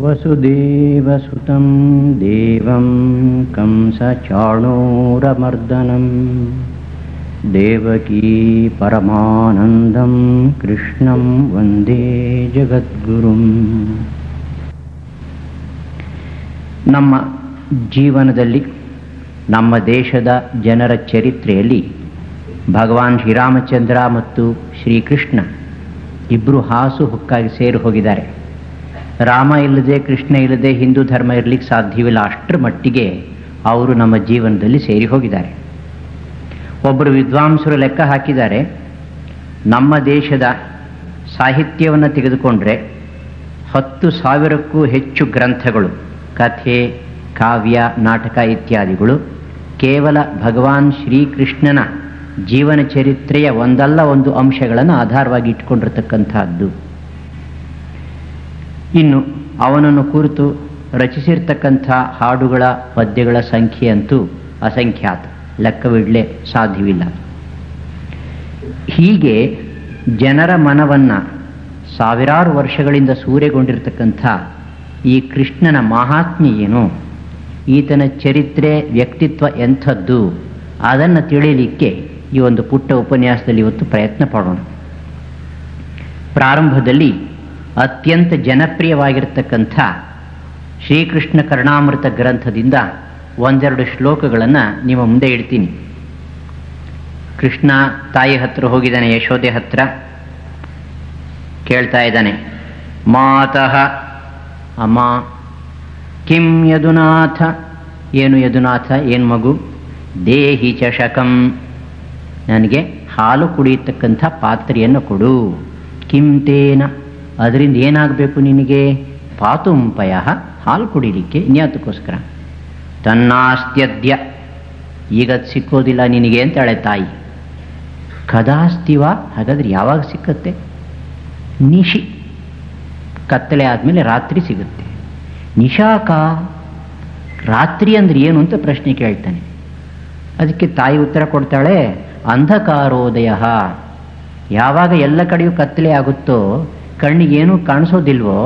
ವಸುದೇವಸುತಂ ದೇವಂ ಕಂಸಚಾಣೂರಮರ್ದನಂ ದೇವಕೀ ಪರಮಾನಂದಂ ಕೃಷ್ಣಂ ವಂದೇ ಜಗದ್ಗುರುಂ. ನಮ್ಮ ಜೀವನದಲ್ಲಿ, ನಮ್ಮ ದೇಶದ ಜನರ ಚರಿತ್ರೆಯಲ್ಲಿ ಭಗವಾನ್ ಶ್ರೀರಾಮಚಂದ್ರ ಮತ್ತು ಶ್ರೀಕೃಷ್ಣ ಇಬ್ಬರು ಹಾಸು ಹುಕ್ಕಾಗಿ ಸೇರಿ ಹೋಗಿದ್ದಾರೆ. ರಾಮ ಇಲ್ಲದೆ, ಕೃಷ್ಣ ಇಲ್ಲದೆ ಹಿಂದೂ ಧರ್ಮ ಇರಲಿಕ್ಕೆ ಸಾಧ್ಯವಿಲ್ಲ. ಅಷ್ಟರ ಮಟ್ಟಿಗೆ ಅವರು ನಮ್ಮ ಜೀವನದಲ್ಲಿ ಸೇರಿ ಹೋಗಿದ್ದಾರೆ. ಒಬ್ಬರು ವಿದ್ವಾಂಸರು ಲೆಕ್ಕ ಹಾಕಿದ್ದಾರೆ, ನಮ್ಮ ದೇಶದ ಸಾಹಿತ್ಯವನ್ನು ತೆಗೆದುಕೊಂಡ್ರೆ 10,000ಕ್ಕೂ ಹೆಚ್ಚು ಗ್ರಂಥಗಳು, ಕಥೆ, ಕಾವ್ಯ, ನಾಟಕ ಇತ್ಯಾದಿಗಳು ಕೇವಲ ಭಗವಾನ್ ಶ್ರೀಕೃಷ್ಣನ ಜೀವನ ಚರಿತ್ರೆಯ ಒಂದಲ್ಲ ಒಂದು ಅಂಶಗಳನ್ನು ಆಧಾರವಾಗಿ ಇಟ್ಕೊಂಡಿರ್ತಕ್ಕಂಥದ್ದು. ಇನ್ನು ಅವನನ್ನು ಕುರಿತು ರಚಿಸಿರ್ತಕ್ಕಂಥ ಹಾಡುಗಳ, ಪದ್ಯಗಳ ಸಂಖ್ಯೆ ಅಂತೂ ಅಸಂಖ್ಯಾತ, ಲೆಕ್ಕವಿಡಲೇ ಸಾಧ್ಯವಿಲ್ಲ. ಹೀಗೆ ಜನರ ಮನವನ್ನು ಸಾವಿರಾರು ವರ್ಷಗಳಿಂದ ಸೂರೆಗೊಂಡಿರ್ತಕ್ಕಂಥ ಈ ಕೃಷ್ಣನ ಮಹಾತ್ಮೆ ಏನು, ಈತನ ಚರಿತ್ರೆ, ವ್ಯಕ್ತಿತ್ವ ಎಂಥದ್ದು, ಅದನ್ನು ತಿಳಿಯಲಿಕ್ಕೆ ಈ ಒಂದು ಪುಟ್ಟ ಉಪನ್ಯಾಸದಲ್ಲಿ ಇವತ್ತು ಪ್ರಯತ್ನ ಪಡೋಣ. ಪ್ರಾರಂಭದಲ್ಲಿ ಅತ್ಯಂತ ಜನಪ್ರಿಯವಾಗಿರ್ತಕ್ಕಂಥ ಶ್ರೀಕೃಷ್ಣ ಕರ್ಣಾಮೃತ ಗ್ರಂಥದಿಂದ ಒಂದೆರಡು ಶ್ಲೋಕಗಳನ್ನು ನಿಮ್ಮ ಮುಂದೆ ಇಡ್ತೀನಿ. ಕೃಷ್ಣ ತಾಯಿ ಹತ್ರ ಹೋಗಿದ್ದಾನೆ, ಯಶೋದೆ ಹತ್ರ. ಕೇಳ್ತಾ ಇದ್ದಾನೆ, ಮಾತಃ, ಅಮ್ಮ, ಕಿಂ ಯದುನಾಥ, ಏನು ಯದುನಾಥ, ಏನು ಮಗು, ದೇಹಿ ಚಷಕಂ, ನನಗೆ ಹಾಲು ಕುಡಿಯತಕ್ಕಂಥ ಪಾತ್ರೆಯನ್ನು ಕೊಡು, ಕಿಂ ತೇನ, ಅದರಿಂದ ಏನಾಗಬೇಕು ನಿನಗೆ, ಪಾತುಂಪಯ, ಹಾಲು ಕುಡಿಲಿಕ್ಕೆ, ಇನ್ಯಾತಕ್ಕೋಸ್ಕರ, ತನ್ನಾಸ್ತ್ಯದ್ಯ, ಈಗ ಸಿಕ್ಕೋದಿಲ್ಲ ನಿನಗೆ ಅಂತಾಳೆ ತಾಯಿ. ಕದಾಸ್ತಿವ, ಹಾಗಾದ್ರೆ ಯಾವಾಗ ಸಿಕ್ಕತ್ತೆ, ನಿಶಿ, ಕತ್ತಲೆ ಆದಮೇಲೆ ರಾತ್ರಿ ಸಿಗುತ್ತೆ. ನಿಶಾಕ, ರಾತ್ರಿ ಅಂದ್ರೆ ಏನು ಅಂತ ಪ್ರಶ್ನೆ ಕೇಳ್ತಾನೆ. ಅದಕ್ಕೆ ತಾಯಿ ಉತ್ತರ ಕೊಡ್ತಾಳೆ, ಅಂಧಕಾರೋದಯ, ಯಾವಾಗ ಎಲ್ಲ ಕಡೆಯೂ ಕತ್ತಲೆ ಆಗುತ್ತೋ, ಕಣ್ಣಿಗೇನು ಕಾಣಿಸೋದಿಲ್ವೋ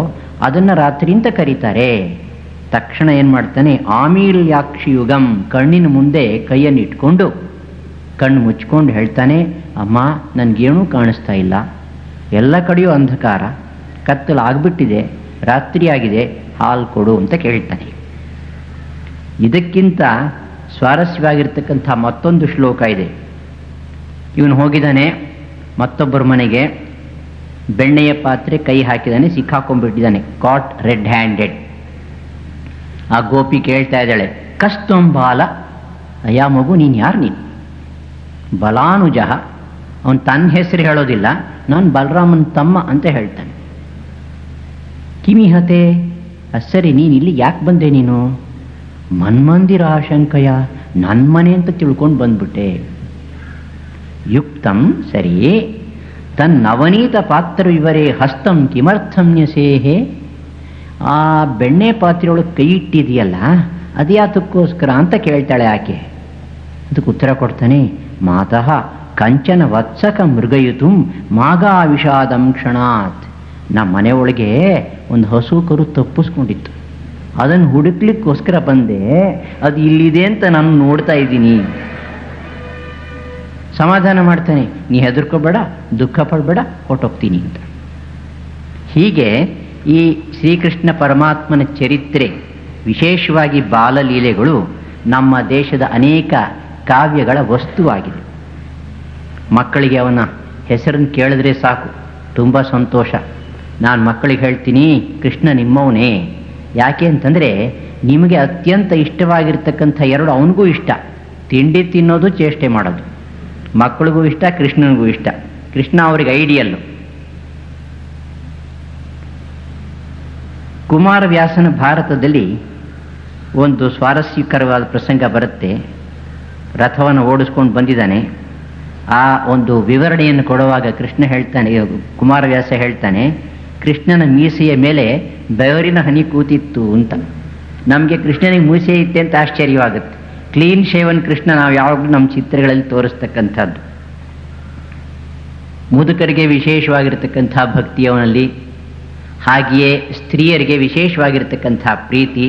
ಅದನ್ನು ರಾತ್ರಿ ಅಂತ ಕರೀತಾರೆ. ತಕ್ಷಣ ಏನು ಮಾಡ್ತಾನೆ, ಆಮೀಲ್ಯಾಕ್ಷಿಯುಗಂ, ಕಣ್ಣಿನ ಮುಂದೆ ಕೈಯನ್ನು ಇಟ್ಕೊಂಡು ಕಣ್ಣು ಮುಚ್ಕೊಂಡು ಹೇಳ್ತಾನೆ, ಅಮ್ಮ ನನಗೇನೂ ಕಾಣಿಸ್ತಾ ಇಲ್ಲ, ಎಲ್ಲ ಕಡೆಯೂ ಅಂಧಕಾರ, ಕತ್ತಲಾಗ್ಬಿಟ್ಟಿದೆ, ರಾತ್ರಿ ಆಗಿದೆ, ಹಾಲು ಕೊಡು ಅಂತ ಕೇಳ್ತಾನೆ. ಇದಕ್ಕಿಂತ ಸ್ವಾರಸ್ಯವಾಗಿರ್ತಕ್ಕಂಥ ಮತ್ತೊಂದು ಶ್ಲೋಕ ಇದೆ. ಇವನು ಹೋಗಿದ್ದಾನೆ ಮತ್ತೊಬ್ಬರ ಮನೆಗೆ, ಬೆಣ್ಣೆಯ ಪಾತ್ರೆ ಕೈ ಹಾಕಿದ್ದಾನೆ, ಸಿಕ್ಕಾಕೊಂಡ್ಬಿಟ್ಟಿದ್ದಾನೆ, ಕಾಟ್ ರೆಡ್ ಹ್ಯಾಂಡೆಡ್. ಆ ಗೋಪಿ ಕೇಳ್ತಾ ಇದ್ದಾಳೆ, ಕಸ್ತಂಬಾಲ, ಅಯ್ಯ ಮಗು ನೀನು ಯಾರು, ನೀನು ಬಲಾನುಜಃ, ಅವನು ತನ್ನ ಹೆಸರು ಹೇಳೋದಿಲ್ಲ, ನಾನು ಬಲರಾಮನ ತಮ್ಮ ಅಂತ ಹೇಳ್ತಾನೆ. ಕಿಮಿಹತೆ, ಸರಿ ನೀನು ಇಲ್ಲಿ ಯಾಕೆ ಬಂದೆ, ನೀನು ಮನ್ಮಂದಿರ ಆಶಂಕಯ, ನನ್ನ ಮನೆ ಅಂತ ತಿಳ್ಕೊಂಡು ಬಂದ್ಬಿಟ್ಟೆ. ಯುಕ್ತಂ, ಸರಿ, ತನ್ನವನೀತ ಪಾತ್ರ ವಿವರೇ ಹಸ್ತಂ ಕಿಮರ್ಥಂ ನ್ಯಸೇಹೆ, ಆ ಬೆಣ್ಣೆ ಪಾತ್ರೆಯೊಳಗೆ ಕೈ ಇಟ್ಟಿದೆಯಲ್ಲ ಅದ್ಯಾತಕ್ಕೋಸ್ಕರ ಅಂತ ಕೇಳ್ತಾಳೆ ಆಕೆ. ಅದಕ್ಕೆ ಉತ್ತರ ಕೊಡ್ತಾನೆ, ಮಾತಃ ಕಂಚನ ವತ್ಸಕ ಮೃಗಯುತು ಮಾಗಾ ವಿಷಾದಂ ಕ್ಷಣಾತ್, ನಮ್ಮ ಮನೆ ಒಳಗೆ ಒಂದು ಹಸು ಕರು ತಪ್ಪಿಸ್ಕೊಂಡಿತ್ತು, ಅದನ್ನು ಹುಡುಕ್ಲಿಕ್ಕೋಸ್ಕರ ಬಂದೆ, ಅದು ಇಲ್ಲಿದೆ ಅಂತ ನಾನು ನೋಡ್ತಾ ಇದ್ದೀನಿ. ಸಮಾಧಾನ ಮಾಡ್ತಾನೆ, ನೀ ಹೆದರ್ಕೋಬೇಡ, ದುಃಖ ಪಡಬೇಡ, ಹೊರಟೋಗ್ತೀನಿ ಅಂತ. ಹೀಗೆ ಈ ಶ್ರೀಕೃಷ್ಣ ಪರಮಾತ್ಮನ ಚರಿತ್ರೆ, ವಿಶೇಷವಾಗಿ ಬಾಲಲೀಲೆಗಳು ನಮ್ಮ ದೇಶದ ಅನೇಕ ಕಾವ್ಯಗಳ ವಸ್ತುವಾಗಿದೆ. ಮಕ್ಕಳಿಗೆ ಅವನ ಹೆಸರನ್ನು ಕೇಳಿದ್ರೆ ಸಾಕು, ತುಂಬ ಸಂತೋಷ. ನಾನು ಮಕ್ಕಳಿಗೆ ಹೇಳ್ತೀನಿ, ಕೃಷ್ಣ ನಿಮ್ಮವನೇ. ಯಾಕೆ ಅಂತಂದರೆ ನಿಮಗೆ ಅತ್ಯಂತ ಇಷ್ಟವಾಗಿರ್ತಕ್ಕಂಥ ಎರಡು ಅವನಿಗೂ ಇಷ್ಟ, ತಿಂಡಿ ತಿನ್ನೋದು, ಚೇಷ್ಟೆ ಮಾಡೋದು. ಮಕ್ಕಳಿಗೂ ಇಷ್ಟ, ಕೃಷ್ಣನಿಗೂ ಇಷ್ಟ. ಕೃಷ್ಣ ಅವರಿಗೆ ಐಡಿಯಲ್ಲು. ಕುಮಾರವ್ಯಾಸನ ಭಾರತದಲ್ಲಿ ಒಂದು ಸ್ವಾರಸ್ಯಕರವಾದ ಪ್ರಸಂಗ ಬರುತ್ತೆ. ರಥವನ್ನು ಓಡಿಸ್ಕೊಂಡು ಬಂದಿದ್ದಾನೆ. ಆ ಒಂದು ವಿವರಣೆಯನ್ನು ಕೊಡುವಾಗ ಕೃಷ್ಣ ಹೇಳ್ತಾನೆ, ಕುಮಾರವ್ಯಾಸ ಹೇಳ್ತಾನೆ, ಕೃಷ್ಣನ ಮೀಸೆಯ ಮೇಲೆ ಬೆವರಿನ ಹನಿ ಕೂತಿತ್ತು ಅಂತ. ನಮಗೆ ಕೃಷ್ಣನಿಗೆ ಮೀಸೆ ಇತ್ತೆ ಅಂತ ಆಶ್ಚರ್ಯವಾಗುತ್ತೆ. ಕ್ಲೀನ್ ಶೇವನ್ ಕೃಷ್ಣ ನಾವು ಯಾವಾಗಲೂ ನಮ್ಮ ಚಿತ್ರಗಳಲ್ಲಿ ತೋರಿಸ್ತಕ್ಕಂಥದ್ದು. ಮುದುಕರಿಗೆ ವಿಶೇಷವಾಗಿರ್ತಕ್ಕಂಥ ಭಕ್ತಿ ಅವನಲ್ಲಿ, ಹಾಗೆಯೇ ಸ್ತ್ರೀಯರಿಗೆ ವಿಶೇಷವಾಗಿರ್ತಕ್ಕಂಥ ಪ್ರೀತಿ.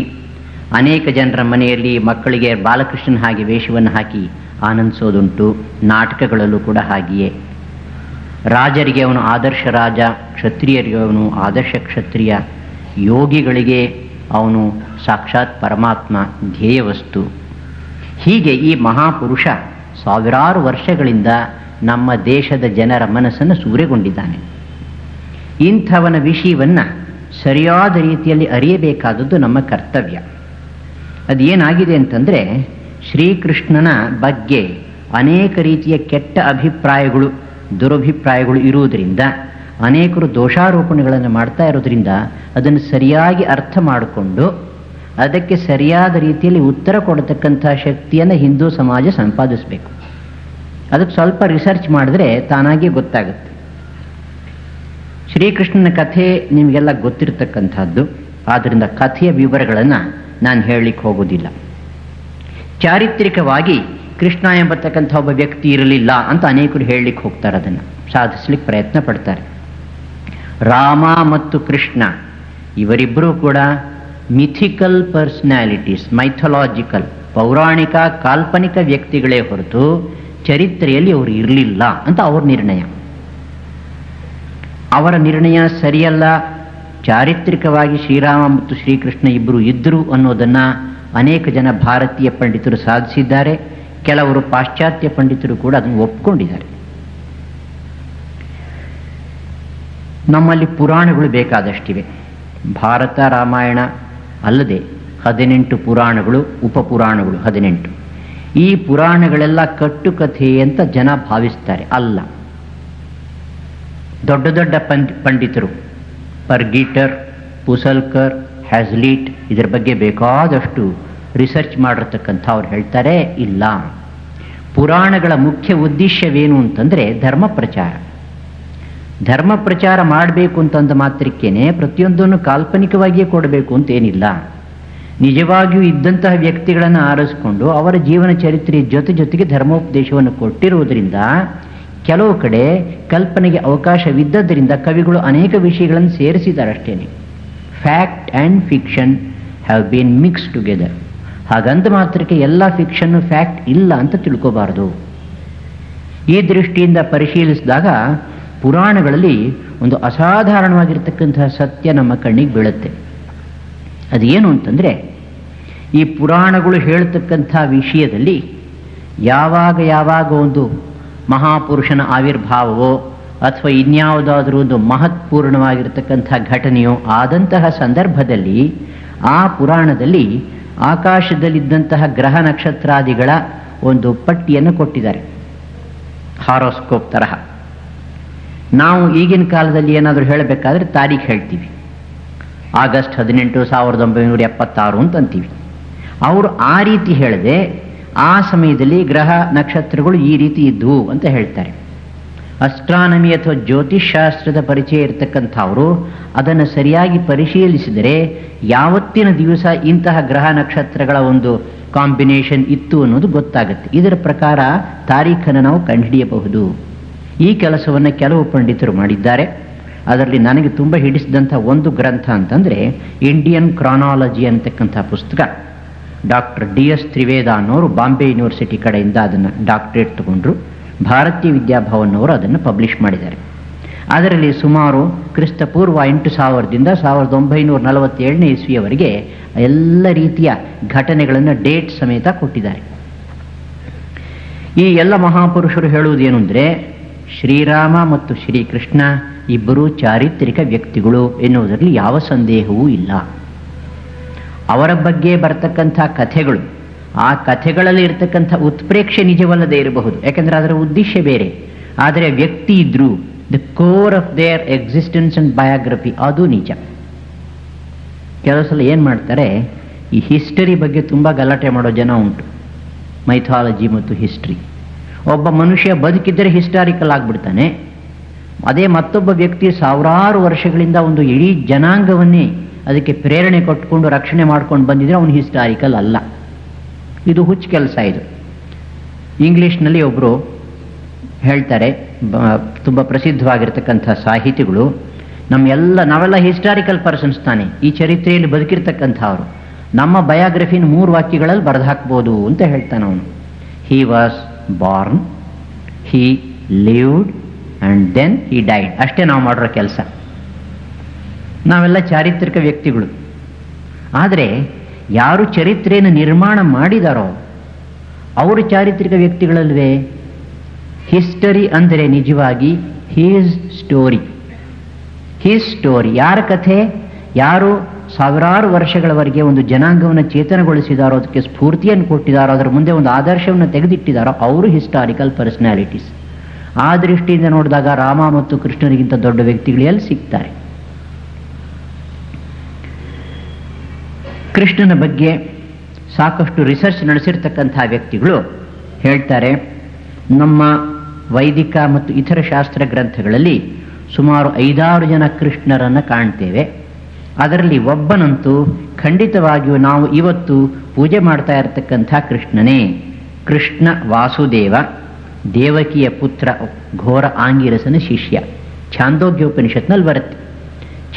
ಅನೇಕ ಜನರ ಮನೆಯಲ್ಲಿ ಮಕ್ಕಳಿಗೆ ಬಾಲಕೃಷ್ಣನ ಹಾಗೆ ವೇಷವನ್ನು ಹಾಕಿ ಆನಂದಿಸೋದುಂಟು. ನಾಟಕಗಳಲ್ಲೂ ಕೂಡ ಹಾಗೆಯೇ. ರಾಜರಿಗೆ ಅವನು ಆದರ್ಶ ರಾಜ, ಕ್ಷತ್ರಿಯರಿಗೆ ಅವನು ಆದರ್ಶ ಕ್ಷತ್ರಿಯ, ಯೋಗಿಗಳಿಗೆ ಅವನು ಸಾಕ್ಷಾತ್ ಪರಮಾತ್ಮ, ಧ್ಯೇಯ ವಸ್ತು. ಹೀಗೆ ಈ ಮಹಾಪುರುಷ ಸಾವಿರಾರು ವರ್ಷಗಳಿಂದ ನಮ್ಮ ದೇಶದ ಜನರ ಮನಸ್ಸನ್ನು ಸೂರೆಗೊಂಡಿದ್ದಾನೆ. ಇಂಥವನ ವಿಷಯವನ್ನು ಸರಿಯಾದ ರೀತಿಯಲ್ಲಿ ಅರಿಯಬೇಕಾದದ್ದು ನಮ್ಮ ಕರ್ತವ್ಯ. ಅದೇನಾಗಿದೆ ಅಂತಂದರೆ, ಶ್ರೀಕೃಷ್ಣನ ಬಗ್ಗೆ ಅನೇಕ ರೀತಿಯ ಕೆಟ್ಟ ಅಭಿಪ್ರಾಯಗಳು, ದುರಭಿಪ್ರಾಯಗಳು ಇರುವುದರಿಂದ, ಅನೇಕರು ದೋಷಾರೋಪಣೆಗಳನ್ನು ಮಾಡ್ತಾ ಇರೋದ್ರಿಂದ ಅದನ್ನು ಸರಿಯಾಗಿ ಅರ್ಥ ಮಾಡಿಕೊಂಡು ಅದಕ್ಕೆ ಸರಿಯಾದ ರೀತಿಯಲ್ಲಿ ಉತ್ತರ ಕೊಡತಕ್ಕಂಥ ಶಕ್ತಿಯನ್ನು ಹಿಂದೂ ಸಮಾಜ ಸಂಪಾದಿಸಬೇಕು. ಅದಕ್ಕೆ ಸ್ವಲ್ಪ ರಿಸರ್ಚ್ ಮಾಡಿದ್ರೆ ತಾನಾಗಿ ಗೊತ್ತಾಗುತ್ತೆ. ಶ್ರೀಕೃಷ್ಣನ ಕಥೆ ನಿಮಗೆಲ್ಲ ಗೊತ್ತಿರತಕ್ಕಂಥದ್ದು, ಆದ್ದರಿಂದ ಕಥೆಯ ವಿವರಗಳನ್ನು ನಾನು ಹೇಳಲಿಕ್ಕೆ ಹೋಗೋದಿಲ್ಲ. ಚಾರಿತ್ರಿಕವಾಗಿ ಕೃಷ್ಣ ಎಂಬತಕ್ಕಂಥ ಒಬ್ಬ ವ್ಯಕ್ತಿ ಇರಲಿಲ್ಲ ಅಂತ ಅನೇಕರು ಹೇಳಲಿಕ್ಕೆ ಹೋಗ್ತಾರೆ, ಅದನ್ನು ಸಾಧಿಸ್ಲಿಕ್ಕೆ ಪ್ರಯತ್ನ ಪಡ್ತಾರೆ. ರಾಮ ಮತ್ತು ಕೃಷ್ಣ ಇವರಿಬ್ಬರೂ ಕೂಡ ಮಿಥಿಕಲ್ ಪರ್ಸನಾಲಿಟೀಸ್, ಮೈಥಾಲಜಿಕಲ್, ಪೌರಾಣಿಕ ಕಾಲ್ಪನಿಕ ವ್ಯಕ್ತಿಗಳೇ ಹೊರತು ಚರಿತ್ರೆಯಲ್ಲಿ ಅವರು ಇರಲಿಲ್ಲ ಅಂತ ಅವ್ರ ನಿರ್ಣಯ. ಅವರ ನಿರ್ಣಯ ಸರಿಯಲ್ಲ. ಚಾರಿತ್ರಿಕವಾಗಿ ಶ್ರೀರಾಮ ಮತ್ತು ಶ್ರೀಕೃಷ್ಣ ಇಬ್ಬರು ಇದ್ದರು ಅನ್ನೋದನ್ನು ಅನೇಕ ಜನ ಭಾರತೀಯ ಪಂಡಿತರು ಸಾಧಿಸಿದ್ದಾರೆ. ಕೆಲವರು ಪಾಶ್ಚಾತ್ಯ ಪಂಡಿತರು ಕೂಡ ಅದನ್ನು ಒಪ್ಕೊಂಡಿದ್ದಾರೆ. ನಮ್ಮಲ್ಲಿ ಪುರಾಣಗಳು ಬೇಕಾದಷ್ಟಿವೆ. ಭಾರತ, ರಾಮಾಯಣ ಅಲ್ಲದೆ 18 ಪುರಾಣಗಳು, ಉಪಪುರಾಣಗಳು 18. ಈ ಪುರಾಣಗಳೆಲ್ಲ ಕಟ್ಟುಕಥೆ ಅಂತ ಜನ ಭಾವಿಸ್ತಾರೆ. ಅಲ್ಲ. ದೊಡ್ಡ ದೊಡ್ಡ ಪಂಡಿತರು, ಪರ್ಗೀಟರ್, ಪುಸಲ್ಕರ್, ಹ್ಯಾಸ್ಲೀಟ್ ಇದರ ಬಗ್ಗೆ ಬೇಕಾದಷ್ಟು ರಿಸರ್ಚ್ ಮಾಡಿರ್ತಕ್ಕಂಥ ಅವ್ರು ಹೇಳ್ತಾರೆ, ಇಲ್ಲ, ಪುರಾಣಗಳ ಮುಖ್ಯ ಉದ್ದೇಶವೇನು ಅಂತಂದರೆ ಧರ್ಮ ಪ್ರಚಾರ. ಧರ್ಮ ಪ್ರಚಾರ ಮಾಡಬೇಕು ಅಂತಂದ ಮಾತ್ರಕ್ಕೇನೆ ಪ್ರತಿಯೊಂದನ್ನು ಕಾಲ್ಪನಿಕವಾಗಿಯೇ ಕೊಡಬೇಕು ಅಂತೇನಿಲ್ಲ. ನಿಜವಾಗಿಯೂ ಇದ್ದಂತಹ ವ್ಯಕ್ತಿಗಳನ್ನು ಆರಿಸಿಕೊಂಡು ಅವರ ಜೀವನ ಚರಿತ್ರೆಯ ಜೊತೆಗೆ ಧರ್ಮೋಪದೇಶವನ್ನು ಕೊಟ್ಟಿರುವುದರಿಂದ ಕೆಲವು ಕಡೆ ಕಲ್ಪನೆಗೆ ಅವಕಾಶವಿದ್ದದ್ದರಿಂದ ಕವಿಗಳು ಅನೇಕ ವಿಷಯಗಳನ್ನು ಸೇರಿಸಿದ್ದಾರೆ ಅಷ್ಟೇನೆ. Fact and fiction have been mix together. ಹಾಗಂದ ಮಾತ್ರಕ್ಕೆ ಎಲ್ಲ ಫಿಕ್ಷನ್ನು ಫ್ಯಾಕ್ಟ್ ಇಲ್ಲ ಅಂತ ತಿಳ್ಕೋಬಾರದು. ಈ ದೃಷ್ಟಿಯಿಂದ ಪರಿಶೀಲಿಸಿದಾಗ ಪುರಾಣಗಳಲ್ಲಿ ಒಂದು ಅಸಾಧಾರಣವಾಗಿರ್ತಕ್ಕಂತಹ ಸತ್ಯ ನಮ್ಮ ಕಣ್ಣಿಗೆ ಬೀಳುತ್ತೆ. ಅದೇನು ಅಂತಂದರೆ, ಈ ಪುರಾಣಗಳು ಹೇಳ್ತಕ್ಕಂಥ ವಿಷಯದಲ್ಲಿ ಯಾವಾಗ ಒಂದು ಮಹಾಪುರುಷನ ಆವಿರ್ಭಾವವೋ ಅಥವಾ ಇನ್ಯಾವುದಾದ್ರೂ ಒಂದು ಮಹತ್ಪೂರ್ಣವಾಗಿರ್ತಕ್ಕಂಥ ಘಟನೆಯೋ ಆದಂತಹ ಸಂದರ್ಭದಲ್ಲಿ ಆ ಪುರಾಣದಲ್ಲಿ ಆಕಾಶದಲ್ಲಿದ್ದಂತಹ ಗ್ರಹ ನಕ್ಷತ್ರಾದಿಗಳ ಒಂದು ಪಟ್ಟಿಯನ್ನು ಕೊಟ್ಟಿದ್ದಾರೆ, ಹಾರೋಸ್ಕೋಪ್ ತರಹ. ನಾವು ಈಗಿನ ಕಾಲದಲ್ಲಿ ಏನಾದರೂ ಹೇಳಬೇಕಾದ್ರೆ ತಾರೀಖು ಹೇಳ್ತೀವಿ, ಆಗಸ್ಟ್ 18, 1976 ಅಂತ ಅಂತೀವಿ. ಅವರು ಆ ರೀತಿ ಹೇಳದೆ ಆ ಸಮಯದಲ್ಲಿ ಗ್ರಹ ನಕ್ಷತ್ರಗಳು ಈ ರೀತಿ ಇದ್ವು ಅಂತ ಹೇಳ್ತಾರೆ. ಅಸ್ಟ್ರಾನಮಿ ಅಥವಾ ಜ್ಯೋತಿಷ್ ಶಾಸ್ತ್ರದ ಪರಿಚಯ ಇರತಕ್ಕಂಥವರು ಅದನ್ನು ಸರಿಯಾಗಿ ಪರಿಶೀಲಿಸಿದರೆ ಯಾವತ್ತಿನ ದಿವಸ ಇಂತಹ ಗ್ರಹ ನಕ್ಷತ್ರಗಳ ಒಂದು ಕಾಂಬಿನೇಷನ್ ಇತ್ತು ಅನ್ನೋದು ಗೊತ್ತಾಗುತ್ತೆ. ಇದರ ಪ್ರಕಾರ ತಾರೀಖನ್ನು ನಾವು ಕಂಡುಹಿಡಿಯಬಹುದು. ಈ ಕೆಲಸವನ್ನು ಕೆಲವು ಪಂಡಿತರು ಮಾಡಿದ್ದಾರೆ. ಅದರಲ್ಲಿ ನನಗೆ ತುಂಬ ಹಿಡಿಸಿದಂಥ ಒಂದು ಗ್ರಂಥ ಅಂತಂದರೆ ಇಂಡಿಯನ್ ಕ್ರಾನಾಲಜಿ ಅಂತಕ್ಕಂಥ ಪುಸ್ತಕ. ಡಾಕ್ಟರ್ DS ತ್ರಿವೇದ ಅನ್ನೋರು ಬಾಂಬೆ ಯೂನಿವರ್ಸಿಟಿ ಕಡೆಯಿಂದ ಅದನ್ನು ಡಾಕ್ಟರೇಟ್ ತಗೊಂಡ್ರು. ಭಾರತೀಯ ವಿದ್ಯಾಭವನ್ ಅವರು ಅದನ್ನು ಪಬ್ಲಿಷ್ ಮಾಡಿದ್ದಾರೆ. ಅದರಲ್ಲಿ ಸುಮಾರು ಕ್ರಿಸ್ತಪೂರ್ವ 8000ದಿಂದ 1947ನೇ ಇಸ್ವಿಯವರೆಗೆ ಎಲ್ಲ ರೀತಿಯ ಘಟನೆಗಳನ್ನು ಡೇಟ್ ಸಮೇತ ಕೊಟ್ಟಿದ್ದಾರೆ. ಈ ಎಲ್ಲ ಮಹಾಪುರುಷರು ಹೇಳುವುದೇನು ಅಂದರೆ, ಶ್ರೀರಾಮ ಮತ್ತು ಶ್ರೀಕೃಷ್ಣ ಇಬ್ಬರೂ ಚಾರಿತ್ರಿಕ ವ್ಯಕ್ತಿಗಳು ಎನ್ನುವುದರಲ್ಲಿ ಯಾವ ಸಂದೇಹವೂ ಇಲ್ಲ. ಅವರ ಬಗ್ಗೆ ಬರ್ತಕ್ಕಂಥ ಕಥೆಗಳು, ಆ ಕಥೆಗಳಲ್ಲಿ ಇರತಕ್ಕಂಥ ಉತ್ಪ್ರೇಕ್ಷೆ ನಿಜವಲ್ಲದೆ ಇರಬಹುದು, ಯಾಕೆಂದರೆ ಅದರ ಉದ್ದೇಶ ಬೇರೆ. ಆದರೆ ವ್ಯಕ್ತಿ ಇದ್ರು, the core of their existence and biography, ಅದು ನಿಜ. ಕೆಲವು ಸಲ ಏನು ಮಾಡ್ತಾರೆ, ಈ ಹಿಸ್ಟರಿ ಬಗ್ಗೆ ತುಂಬ ಗಲಾಟೆ ಮಾಡೋ ಜನ ಉಂಟು, ಮೈಥಾಲಜಿ ಮತ್ತು ಹಿಸ್ಟ್ರಿ. ಒಬ್ಬ ಮನುಷ್ಯ ಬದುಕಿದ್ದರೆ ಹಿಸ್ಟಾರಿಕಲ್ ಆಗಿಬಿಡ್ತಾನೆ. ಅದೇ ಮತ್ತೊಬ್ಬ ವ್ಯಕ್ತಿ ಸಾವಿರಾರು ವರ್ಷಗಳಿಂದ ಒಂದು ಇಡೀ ಜನಾಂಗವನ್ನೇ ಅದಕ್ಕೆ ಪ್ರೇರಣೆ ಕೊಟ್ಟುಕೊಂಡು ರಕ್ಷಣೆ ಮಾಡ್ಕೊಂಡು ಬಂದಿದ್ರೆ ಅವನು ಹಿಸ್ಟಾರಿಕಲ್ ಅಲ್ಲ. ಇದು ಹುಚ್ಚು ಕೆಲಸ. ಇದು ಇಂಗ್ಲೀಷ್ನಲ್ಲಿ ಒಬ್ಬರು ಹೇಳ್ತಾರೆ, ತುಂಬ ಪ್ರಸಿದ್ಧವಾಗಿರ್ತಕ್ಕಂಥ ಸಾಹಿತಿಗಳು, ನಾವೆಲ್ಲ ಹಿಸ್ಟಾರಿಕಲ್ ಪರ್ಸನ್ಸ್ ತಾನೆ, ಈ ಚರಿತ್ರೆಯಲ್ಲಿ ಬದುಕಿರ್ತಕ್ಕಂಥವ್ರು. ನಮ್ಮ ಬಯೋಗ್ರಫಿನ 3 ವಾಕ್ಯಗಳಲ್ಲಿ ಬರೆದು ಹಾಕ್ಬೋದು ಅಂತ ಹೇಳ್ತಾನೆ ಅವನು. He was born, he lived and then he died. ಅಷ್ಟೇ ನಾವು ಮಾಡಿರೋ ಕೆಲಸ. ನಾವೆಲ್ಲ ಚಾರಿತ್ರಿಕ ವ್ಯಕ್ತಿಗಳು. ಆದರೆ ಯಾರು ಚರಿತ್ರೆಯನ್ನು ನಿರ್ಮಾಣ ಮಾಡಿದಾರೋ ಅವರು ಚಾರಿತ್ರಿಕ ವ್ಯಕ್ತಿಗಳಲ್ವೇ? ಹಿಸ್ಟರಿ ಅಂದರೆ ನಿಜವಾಗಿ ಹೀಸ್ ಸ್ಟೋರಿ. ಯಾರ ಕಥೆ? ಯಾರು ಸಾವಿರಾರು ವರ್ಷಗಳವರೆಗೆ ಒಂದು ಜನಾಂಗವನ್ನು ಚೇತನಗೊಳಿಸಿದಾರೋ, ಅದಕ್ಕೆ ಸ್ಫೂರ್ತಿಯನ್ನು ಕೊಟ್ಟಿದ್ದಾರೋ, ಅದರ ಮುಂದೆ ಒಂದು ಆದರ್ಶವನ್ನು ತೆಗೆದಿಟ್ಟಿದ್ದಾರೋ ಅವರು ಹಿಸ್ಟಾರಿಕಲ್ ಪರ್ಸನಾಲಿಟೀಸ್. ಆ ದೃಷ್ಟಿಯಿಂದ ನೋಡಿದಾಗ ರಾಮ ಮತ್ತು ಕೃಷ್ಣರಿಗಿಂತ ದೊಡ್ಡ ವ್ಯಕ್ತಿಗಳು ಎಲ್ಲಿ ಸಿಗ್ತಾರೆ? ಕೃಷ್ಣನ ಬಗ್ಗೆ ಸಾಕಷ್ಟು ರಿಸರ್ಚ್ ನಡೆಸಿರ್ತಕ್ಕಂಥ ವ್ಯಕ್ತಿಗಳು ಹೇಳ್ತಾರೆ, ನಮ್ಮ ವೈದಿಕ ಮತ್ತು ಇತರ ಶಾಸ್ತ್ರ ಗ್ರಂಥಗಳಲ್ಲಿ ಸುಮಾರು 5-6 ಜನ ಕೃಷ್ಣರನ್ನು ಕಾಣ್ತೇವೆ. ಅದರಲ್ಲಿ ಒಬ್ಬನಂತೂ ಖಂಡಿತವಾಗಿಯೂ ನಾವು ಇವತ್ತು ಪೂಜೆ ಮಾಡ್ತಾ ಇರತಕ್ಕಂಥ ಕೃಷ್ಣನೇ. ಕೃಷ್ಣ ವಾಸುದೇವ, ದೇವಕಿಯ ಪುತ್ರ, ಘೋರ ಆಂಗಿರಸನ ಶಿಷ್ಯ. ಛಾಂದೋಗ್ಯೋಪನಿಷತ್ನಲ್ಲಿ ಬರುತ್ತೆ.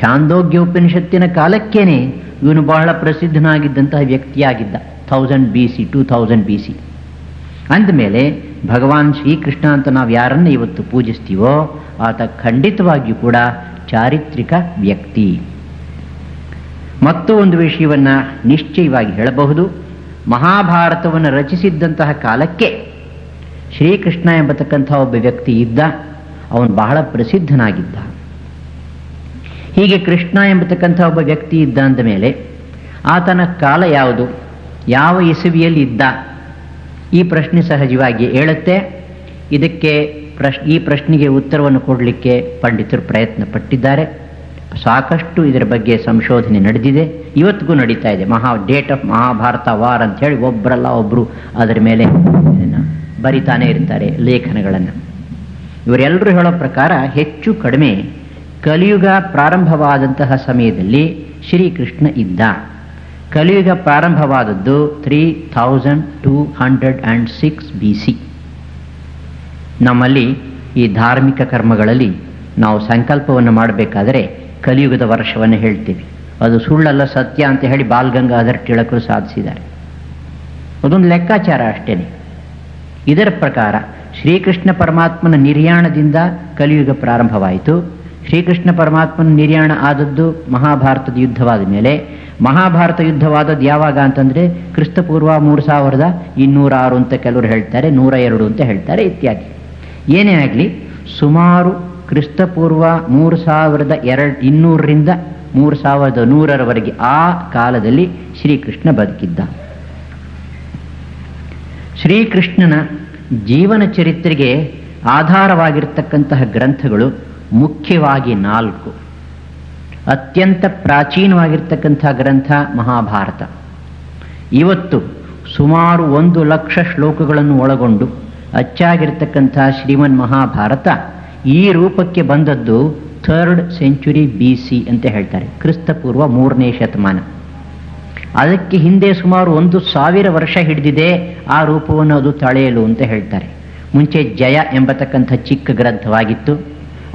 ಛಾಂದೋಗ್ಯೋಪನಿಷತ್ತಿನ ಕಾಲಕ್ಕೇನೆ ಇವನು ಬಹಳ ಪ್ರಸಿದ್ಧನಾಗಿದ್ದಂತಹ ವ್ಯಕ್ತಿಯಾಗಿದ್ದ. 1000 BC 2000 BC. ಅಂದಮೇಲೆ ಭಗವಾನ್ ಶ್ರೀಕೃಷ್ಣ ಅಂತ ನಾವು ಯಾರನ್ನು ಇವತ್ತು ಪೂಜಿಸ್ತೀವೋ ಆತ ಖಂಡಿತವಾಗಿಯೂ ಕೂಡ ಚಾರಿತ್ರಿಕ ವ್ಯಕ್ತಿ. ಮತ್ತೂ ಒಂದು ವಿಷಯವನ್ನು ನಿಶ್ಚಯವಾಗಿ ಹೇಳಬಹುದು. ಮಹಾಭಾರತವನ್ನು ರಚಿಸಿದ್ದಂತಹ ಕಾಲಕ್ಕೆ ಶ್ರೀಕೃಷ್ಣ ಎಂಬತಕ್ಕಂಥ ಒಬ್ಬ ವ್ಯಕ್ತಿ ಇದ್ದ. ಅವನು ಬಹಳ ಪ್ರಸಿದ್ಧನಾಗಿದ್ದ. ಹೀಗೆ ಕೃಷ್ಣ ಎಂಬತಕ್ಕಂಥ ಒಬ್ಬ ವ್ಯಕ್ತಿ ಇದ್ದ ಅಂದ ಮೇಲೆ ಆತನ ಕಾಲ ಯಾವುದು, ಯಾವ ಇಸವಿಯಲ್ಲಿ ಇದ್ದ? ಈ ಪ್ರಶ್ನೆ ಸಹಜವಾಗಿ ಹೇಳುತ್ತೆ. ಇದಕ್ಕೆ ಈ ಪ್ರಶ್ನೆಗೆ ಉತ್ತರವನ್ನು ಕೊಡಲಿಕ್ಕೆ ಪಂಡಿತರು ಪ್ರಯತ್ನ ಪಟ್ಟಿದ್ದಾರೆ. ಸಾಕಷ್ಟು ಇದರ ಬಗ್ಗೆ ಸಂಶೋಧನೆ ನಡೆದಿದೆ, ಇವತ್ತಿಗೂ ನಡೀತಾ ಇದೆ. ಡೇಟ್ ಆಫ್ ಮಹಾಭಾರತ ವಾರ್ ಅಂತ ಹೇಳಿ ಒಬ್ಬರಲ್ಲ ಒಬ್ಬರು ಅದರ ಮೇಲೆ ಬರಿತಾನೆ ಇರ್ತಾರೆ ಲೇಖನಗಳನ್ನು. ಇವರೆಲ್ಲರೂ ಹೇಳೋ ಪ್ರಕಾರ ಹೆಚ್ಚು ಕಡಿಮೆ ಕಲಿಯುಗ ಪ್ರಾರಂಭವಾದಂತಹ ಸಮಯದಲ್ಲಿ ಶ್ರೀಕೃಷ್ಣ ಇದ್ದ. ಕಲಿಯುಗ ಪ್ರಾರಂಭವಾದದ್ದು 3206 BC. ನಮ್ಮಲ್ಲಿ ಈ ಧಾರ್ಮಿಕ ಕರ್ಮಗಳಲ್ಲಿ ನಾವು ಸಂಕಲ್ಪವನ್ನು ಮಾಡಬೇಕಾದರೆ ಕಲಿಯುಗದ ವರ್ಷವನ್ನು ಹೇಳ್ತೀವಿ. ಅದು ಸುಳ್ಳಲ್ಲ, ಸತ್ಯ ಅಂತ ಹೇಳಿ ಬಾಲ್ ಗಂಗಾಧರ್ ತಿಲಕರು ಸಾಧಿಸಿದ್ದಾರೆ. ಅದೊಂದು ಲೆಕ್ಕಾಚಾರ ಅಷ್ಟೇನೆ. ಇದರ ಪ್ರಕಾರ ಶ್ರೀಕೃಷ್ಣ ಪರಮಾತ್ಮನ ನಿರ್ಯಾಣದಿಂದ ಕಲಿಯುಗ ಪ್ರಾರಂಭವಾಯಿತು. ಶ್ರೀಕೃಷ್ಣ ಪರಮಾತ್ಮನ ನಿರ್ಯಾಣ ಆದದ್ದು ಮಹಾಭಾರತದ ಯುದ್ಧವಾದ ಮೇಲೆ. ಮಹಾಭಾರತ ಯುದ್ಧವಾದದ್ದು ಯಾವಾಗ ಅಂತಂದರೆ ಕ್ರಿಸ್ತಪೂರ್ವ 3206 ಅಂತ ಕೆಲವರು ಹೇಳ್ತಾರೆ, 102 ಅಂತ ಹೇಳ್ತಾರೆ, ಇತ್ಯಾದಿ. ಏನೇ ಆಗಲಿ ಸುಮಾರು ಕ್ರಿಸ್ತಪೂರ್ವ 3200ರಿಂದ 3100ರವರೆಗೆ ಆ ಕಾಲದಲ್ಲಿ ಶ್ರೀಕೃಷ್ಣ ಬದುಕಿದ್ದ. ಶ್ರೀಕೃಷ್ಣನ ಜೀವನ ಚರಿತ್ರೆಗೆ ಆಧಾರವಾಗಿರ್ತಕ್ಕಂತಹ ಗ್ರಂಥಗಳು ಮುಖ್ಯವಾಗಿ 4. ಅತ್ಯಂತ ಪ್ರಾಚೀನವಾಗಿರ್ತಕ್ಕಂಥ ಗ್ರಂಥ ಮಹಾಭಾರತ. ಇವತ್ತು ಸುಮಾರು 1,00,000 ಶ್ಲೋಕಗಳನ್ನು ಒಳಗೊಂಡು ಅಚ್ಚಾಗಿರ್ತಕ್ಕಂಥ ಶ್ರೀಮನ್ ಮಹಾಭಾರತ ಈ ರೂಪಕ್ಕೆ ಬಂದದ್ದು 3rd century BC ಅಂತ ಹೇಳ್ತಾರೆ, ಕ್ರಿಸ್ತಪೂರ್ವ 3ನೇ ಶತಮಾನ. ಅದಕ್ಕೆ ಹಿಂದೆ ಸುಮಾರು 1000 ವರ್ಷ ಹಿಡಿದಿದೆ ಆ ರೂಪವನ್ನು ಅದು ತಳೆಯಲು ಅಂತ ಹೇಳ್ತಾರೆ. ಮುಂಚೆ ಜಯ ಎಂಬತಕ್ಕಂಥ ಚಿಕ್ಕ ಗ್ರಂಥವಾಗಿತ್ತು,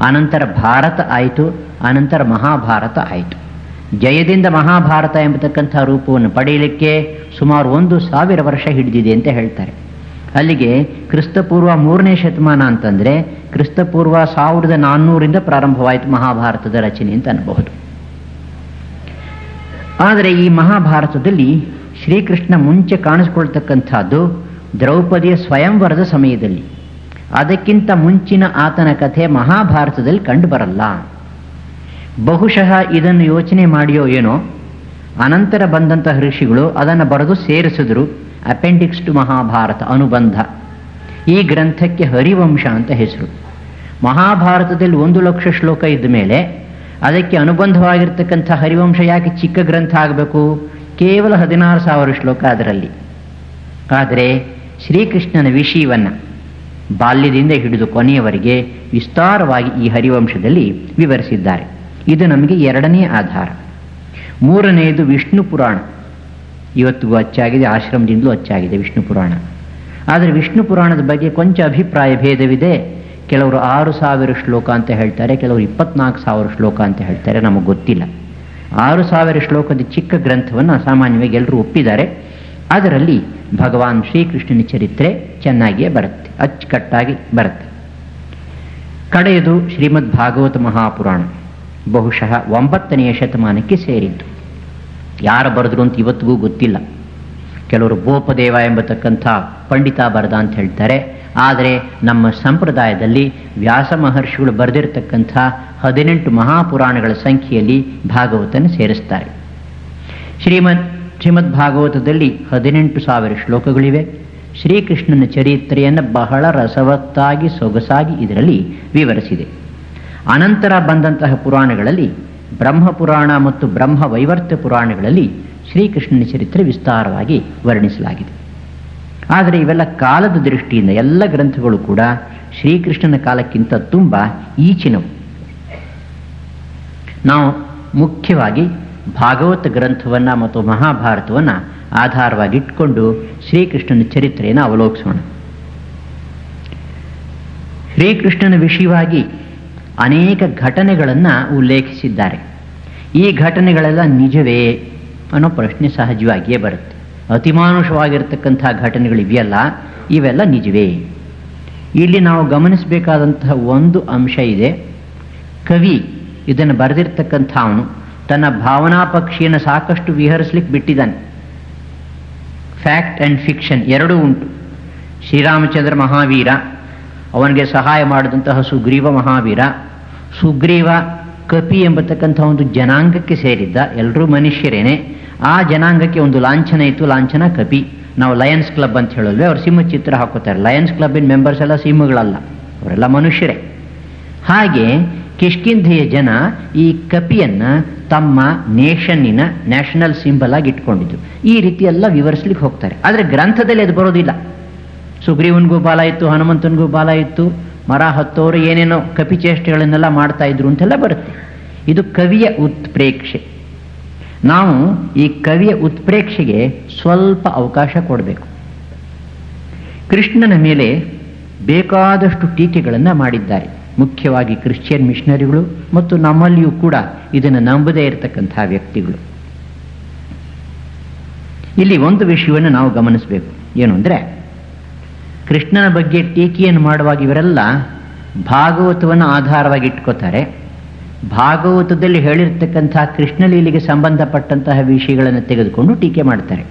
ಅನಂತರ ಭಾರತ ಆಯಿತು, ಅನಂತರ ಮಹಾಭಾರತ ಆಯಿತು. ಜಯದಿಂದ ಮಹಾಭಾರತ ಎಂಬತಕ್ಕಂಥ ರೂಪವನ್ನು ಪಡೆಯಲಿಕ್ಕೆ ಸುಮಾರು 1000 ವರ್ಷ ಹಿಡಿದಿದೆ ಅಂತ ಹೇಳ್ತಾರೆ. ಅಲ್ಲಿಗೆ ಕ್ರಿಸ್ತಪೂರ್ವ 3ನೇ ಶತಮಾನ ಅಂತಂದರೆ ಕ್ರಿಸ್ತಪೂರ್ವ 1400ರಿಂದ ಪ್ರಾರಂಭವಾಯಿತು ಮಹಾಭಾರತದ ರಚನೆ ಅಂತ ಅನ್ನಬಹುದು. ಆದರೆ ಈ ಮಹಾಭಾರತದಲ್ಲಿ ಶ್ರೀಕೃಷ್ಣ ಮುಂಚೆ ಕಾಣಿಸ್ಕೊಳ್ತಕ್ಕಂಥದ್ದು ದ್ರೌಪದಿಯ ಸ್ವಯಂವರದ ಸಮಯದಲ್ಲಿ. ಅದಕ್ಕಿಂತ ಮುಂಚಿನ ಆತನ ಕಥೆ ಮಹಾಭಾರತದಲ್ಲಿ ಕಂಡು ಬರಲ್ಲ. ಬಹುಶಃ ಇದನ್ನು ಯೋಚನೆ ಮಾಡಿಯೋ ಏನೋ ಅನಂತರ ಬಂದಂತಹ ಋಷಿಗಳು ಅದನ್ನು ಬರೆದು ಸೇರಿಸಿದ್ರು. ಅಪೆಂಡಿಕ್ಸ್ ಟು ಮಹಾಭಾರತ, ಅನುಬಂಧ. ಈ ಗ್ರಂಥಕ್ಕೆ ಹರಿವಂಶ ಅಂತ ಹೆಸರು. ಮಹಾಭಾರತದಲ್ಲಿ 1,00,000 ಶ್ಲೋಕ ಇದ್ದ ಮೇಲೆ ಅದಕ್ಕೆ ಅನುಬಂಧವಾಗಿರ್ತಕ್ಕಂಥ ಹರಿವಂಶ ಯಾಕೆ ಚಿಕ್ಕ ಗ್ರಂಥ ಆಗಬೇಕು? ಕೇವಲ 16,000 ಶ್ಲೋಕ ಅದರಲ್ಲಿ. ಆದರೆ ಶ್ರೀಕೃಷ್ಣನ ವಿಷಯವನ್ನು ಬಾಲ್ಯದಿಂದ ಹಿಡಿದು ಕೊನೆಯವರೆಗೆ ವಿಸ್ತಾರವಾಗಿ ಈ ಹರಿವಂಶದಲ್ಲಿ ವಿವರಿಸಿದ್ದಾರೆ. ಇದು ನಮಗೆ 2ನೇ ಆಧಾರ. 3ನೇದು ವಿಷ್ಣು ಪುರಾಣ. ಇವತ್ತಿಗೂ ಅಚ್ಚಾಗಿದೆ, ಆಶ್ರಮದಿಂದಲೂ ಅಚ್ಚಾಗಿದೆ ವಿಷ್ಣು ಪುರಾಣ. ಆದರೆ ವಿಷ್ಣು ಪುರಾಣದ ಬಗ್ಗೆ ಕೊಂಚ ಅಭಿಪ್ರಾಯ ಭೇದವಿದೆ. ಕೆಲವರು 6,000 ಶ್ಲೋಕ ಅಂತ ಹೇಳ್ತಾರೆ, ಕೆಲವರು 24,000 ಶ್ಲೋಕ ಅಂತ ಹೇಳ್ತಾರೆ, ನಮಗೆ ಗೊತ್ತಿಲ್ಲ. 6,000 ಶ್ಲೋಕದ ಚಿಕ್ಕ ಗ್ರಂಥವನ್ನು ಸಾಮಾನ್ಯವಾಗಿ ಎಲ್ಲರೂ ಒಪ್ಪಿದ್ದಾರೆ. ಅದರಲ್ಲಿ ಭಗವಾನ್ ಶ್ರೀಕೃಷ್ಣನ ಚರಿತ್ರೆ ಚೆನ್ನಾಗಿಯೇ ಬರುತ್ತೆ, ಅಚ್ಚುಕಟ್ಟಾಗಿ ಬರುತ್ತೆ. ಕಡೆಯದು ಶ್ರೀಮದ್ ಭಾಗವತ ಮಹಾಪುರಾಣ, ಬಹುಶಃ 9ನೇ ಶತಮಾನಕ್ಕೆ ಸೇರಿದ್ದು. ಯಾರು ಬರೆದ್ರು ಅಂತ ಇವತ್ತಿಗೂ ಗೊತ್ತಿಲ್ಲ. ಕೆಲವರು ಬೋಪದೇವ ಎಂಬತಕ್ಕಂಥ ಪಂಡಿತ ಬರೆದ ಅಂತ ಹೇಳ್ತಾರೆ. ಆದರೆ ನಮ್ಮ ಸಂಪ್ರದಾಯದಲ್ಲಿ ವ್ಯಾಸ ಮಹರ್ಷಿಗಳು ಬರೆದಿರತಕ್ಕಂಥ 18 ಮಹಾಪುರಾಣಗಳ ಸಂಖ್ಯೆಯಲ್ಲಿ ಭಾಗವತನ ಸೇರಿಸ್ತಾರೆ. ಶ್ರೀಮದ್ ಭಾಗವತದಲ್ಲಿ 18,000 ಶ್ಲೋಕಗಳಿವೆ. ಶ್ರೀಕೃಷ್ಣನ ಚರಿತ್ರೆಯನ್ನು ಬಹಳ ರಸವತ್ತಾಗಿ ಸೊಗಸಾಗಿ ಇದರಲ್ಲಿ ವಿವರಿಸಿದೆ. ಅನಂತರ ಬಂದಂತಹ ಪುರಾಣಗಳಲ್ಲಿ ಬ್ರಹ್ಮಪುರಾಣ ಮತ್ತು ಬ್ರಹ್ಮ ವೈವರ್ತ ಪುರಾಣಗಳಲ್ಲಿ ಶ್ರೀಕೃಷ್ಣನ ಚರಿತ್ರೆ ವಿಸ್ತಾರವಾಗಿ ವರ್ಣಿಸಲಾಗಿದೆ. ಆದರೆ ಇವೆಲ್ಲ ಕಾಲದ ದೃಷ್ಟಿಯಿಂದ ಎಲ್ಲ ಗ್ರಂಥಗಳು ಕೂಡ ಶ್ರೀಕೃಷ್ಣನ ಕಾಲಕ್ಕಿಂತ ತುಂಬ ಈಚಿನವು. ನಾವು ಮುಖ್ಯವಾಗಿ ಭಾಗವತ ಗ್ರಂಥವನ್ನು ಮತ್ತು ಮಹಾಭಾರತವನ್ನು ಆಧಾರವಾಗಿಟ್ಕೊಂಡು ಶ್ರೀಕೃಷ್ಣನ ಚರಿತ್ರೆಯನ್ನು ಅವಲೋಕಿಸೋಣ. ಶ್ರೀಕೃಷ್ಣನ ವಿಷಯವಾಗಿ ಅನೇಕ ಘಟನೆಗಳನ್ನು ಉಲ್ಲೇಖಿಸಿದ್ದಾರೆ. ಈ ಘಟನೆಗಳೆಲ್ಲ ನಿಜವೇ ಅನ್ನೋ ಪ್ರಶ್ನೆ ಸಹಜವಾಗಿಯೇ ಬರುತ್ತೆ. ಅತಿಮಾನುಷವಾಗಿರ್ತಕ್ಕಂಥ ಘಟನೆಗಳಿವೆಯಲ್ಲ, ಇವೆಲ್ಲ ನಿಜವೇ? ಇಲ್ಲಿ ನಾವು ಗಮನಿಸಬೇಕಾದಂತಹ ಒಂದು ಅಂಶ ಇದೆ. ಕವಿ ಇದನ್ನು ಬರೆದಿರ್ತಕ್ಕಂಥ ಅವನು ತನ್ನ ಭಾವನಾ ಪಕ್ಷಿಯನ್ನು ಸಾಕಷ್ಟು ವಿಹರಿಸ್ಲಿಕ್ಕೆ ಬಿಟ್ಟಿದ್ದಾನೆ. ಫ್ಯಾಕ್ಟ್ ಆ್ಯಂಡ್ ಫಿಕ್ಷನ್ ಎರಡೂ ಉಂಟು. ಶ್ರೀರಾಮಚಂದ್ರ ಮಹಾವೀರ, ಅವನಿಗೆ ಸಹಾಯ ಮಾಡಿದಂತಹ ಸುಗ್ರೀವ ಮಹಾವೀರ. ಸುಗ್ರೀವ ಕಪಿ ಎಂಬತಕ್ಕಂಥ ಒಂದು ಜನಾಂಗಕ್ಕೆ ಸೇರಿದ್ದ, ಎಲ್ಲರೂ ಮನುಷ್ಯರೇನೆ. ಆ ಜನಾಂಗಕ್ಕೆ ಒಂದು ಲಾಂಛನ ಇತ್ತು, ಲಾಂಛನ ಕಪಿ. ನಾವು ಲಯನ್ಸ್ ಕ್ಲಬ್ ಅಂತ ಹೇಳಲ್ವೇ, ಅವ್ರು ಸಿಂಹ ಚಿತ್ರ ಹಾಕೋತಾರೆ. ಲಯನ್ಸ್ ಕ್ಲಬ್ಬಿನ ಮೆಂಬರ್ಸ್ ಎಲ್ಲ ಸಿಂಹಗಳಲ್ಲ, ಅವರೆಲ್ಲ ಮನುಷ್ಯರೇ. ಹಾಗೆ ಕಿಷ್ಕಿಂಧೆಯ ಜನ ಈ ಕಪಿಯನ್ನ ತಮ್ಮ ನೇಷನ್ನಿನ ನ್ಯಾಷನಲ್ ಸಿಂಬಲ್ ಆಗಿ ಇಟ್ಕೊಂಡಿದ್ರು. ಈ ರೀತಿ ಎಲ್ಲ ವಿವರಿಸ್ಲಿಕ್ಕೆ ಹೋಗ್ತಾರೆ. ಆದರೆ ಗ್ರಂಥದಲ್ಲಿ ಅದು ಬರೋದಿಲ್ಲ. ಸುಗ್ರೀವನಿಗೂ ಬಾಲ ಇತ್ತು, ಹನುಮಂತನಿಗೂ ಬಾಲ ಇತ್ತು, ಮರ ಹತ್ತೋರು ಏನೇನೋ ಕಪಿಚೇಷ್ಟೆಗಳನ್ನೆಲ್ಲ ಮಾಡ್ತಾ ಇದ್ರು ಅಂತೆಲ್ಲ ಬರುತ್ತೆ. ಇದು ಕವಿಯ ಉತ್ಪ್ರೇಕ್ಷೆ. ನಾವು ಈ ಕವಿಯ ಉತ್ಪ್ರೇಕ್ಷೆಗೆ ಸ್ವಲ್ಪ ಅವಕಾಶ ಕೊಡಬೇಕು. ಕೃಷ್ಣನ ಮೇಲೆ ಬೇಕಾದಷ್ಟು ಟೀಕೆಗಳನ್ನು ಮಾಡಿದ್ದಾರೆ, ಮುಖ್ಯವಾಗಿ ಕ್ರಿಶ್ಚಿಯನ್ ಮಿಷನರಿಗಳು ಮತ್ತು ನಮ್ಮಲ್ಲಿಯೂ ಕೂಡ ಇದನ್ನು ನಂಬದೇ ಇರತಕ್ಕಂಥ ವ್ಯಕ್ತಿಗಳು. ಇಲ್ಲಿ ಒಂದು ವಿಷಯವನ್ನು ನಾವು ಗಮನಿಸಬೇಕು. ಏನು ಅಂದರೆ, ಕೃಷ್ಣನ ಬಗ್ಗೆ ಟೀಕೆಯನ್ನು ಮಾಡುವಾಗ ಇವರೆಲ್ಲ ಭಾಗವತವನ್ನು ಆಧಾರವಾಗಿ ಇಟ್ಕೋತಾರೆ. ಭಾಗವತದಲ್ಲಿ ಹೇಳಿರ್ತಕ್ಕಂಥ ಕೃಷ್ಣಲೀಲೆಗೆ ಸಂಬಂಧಪಟ್ಟಂತಹ ವಿಷಯಗಳನ್ನು ತೆಗೆದುಕೊಂಡು ಟೀಕೆ ಮಾಡ್ತಾರೆ.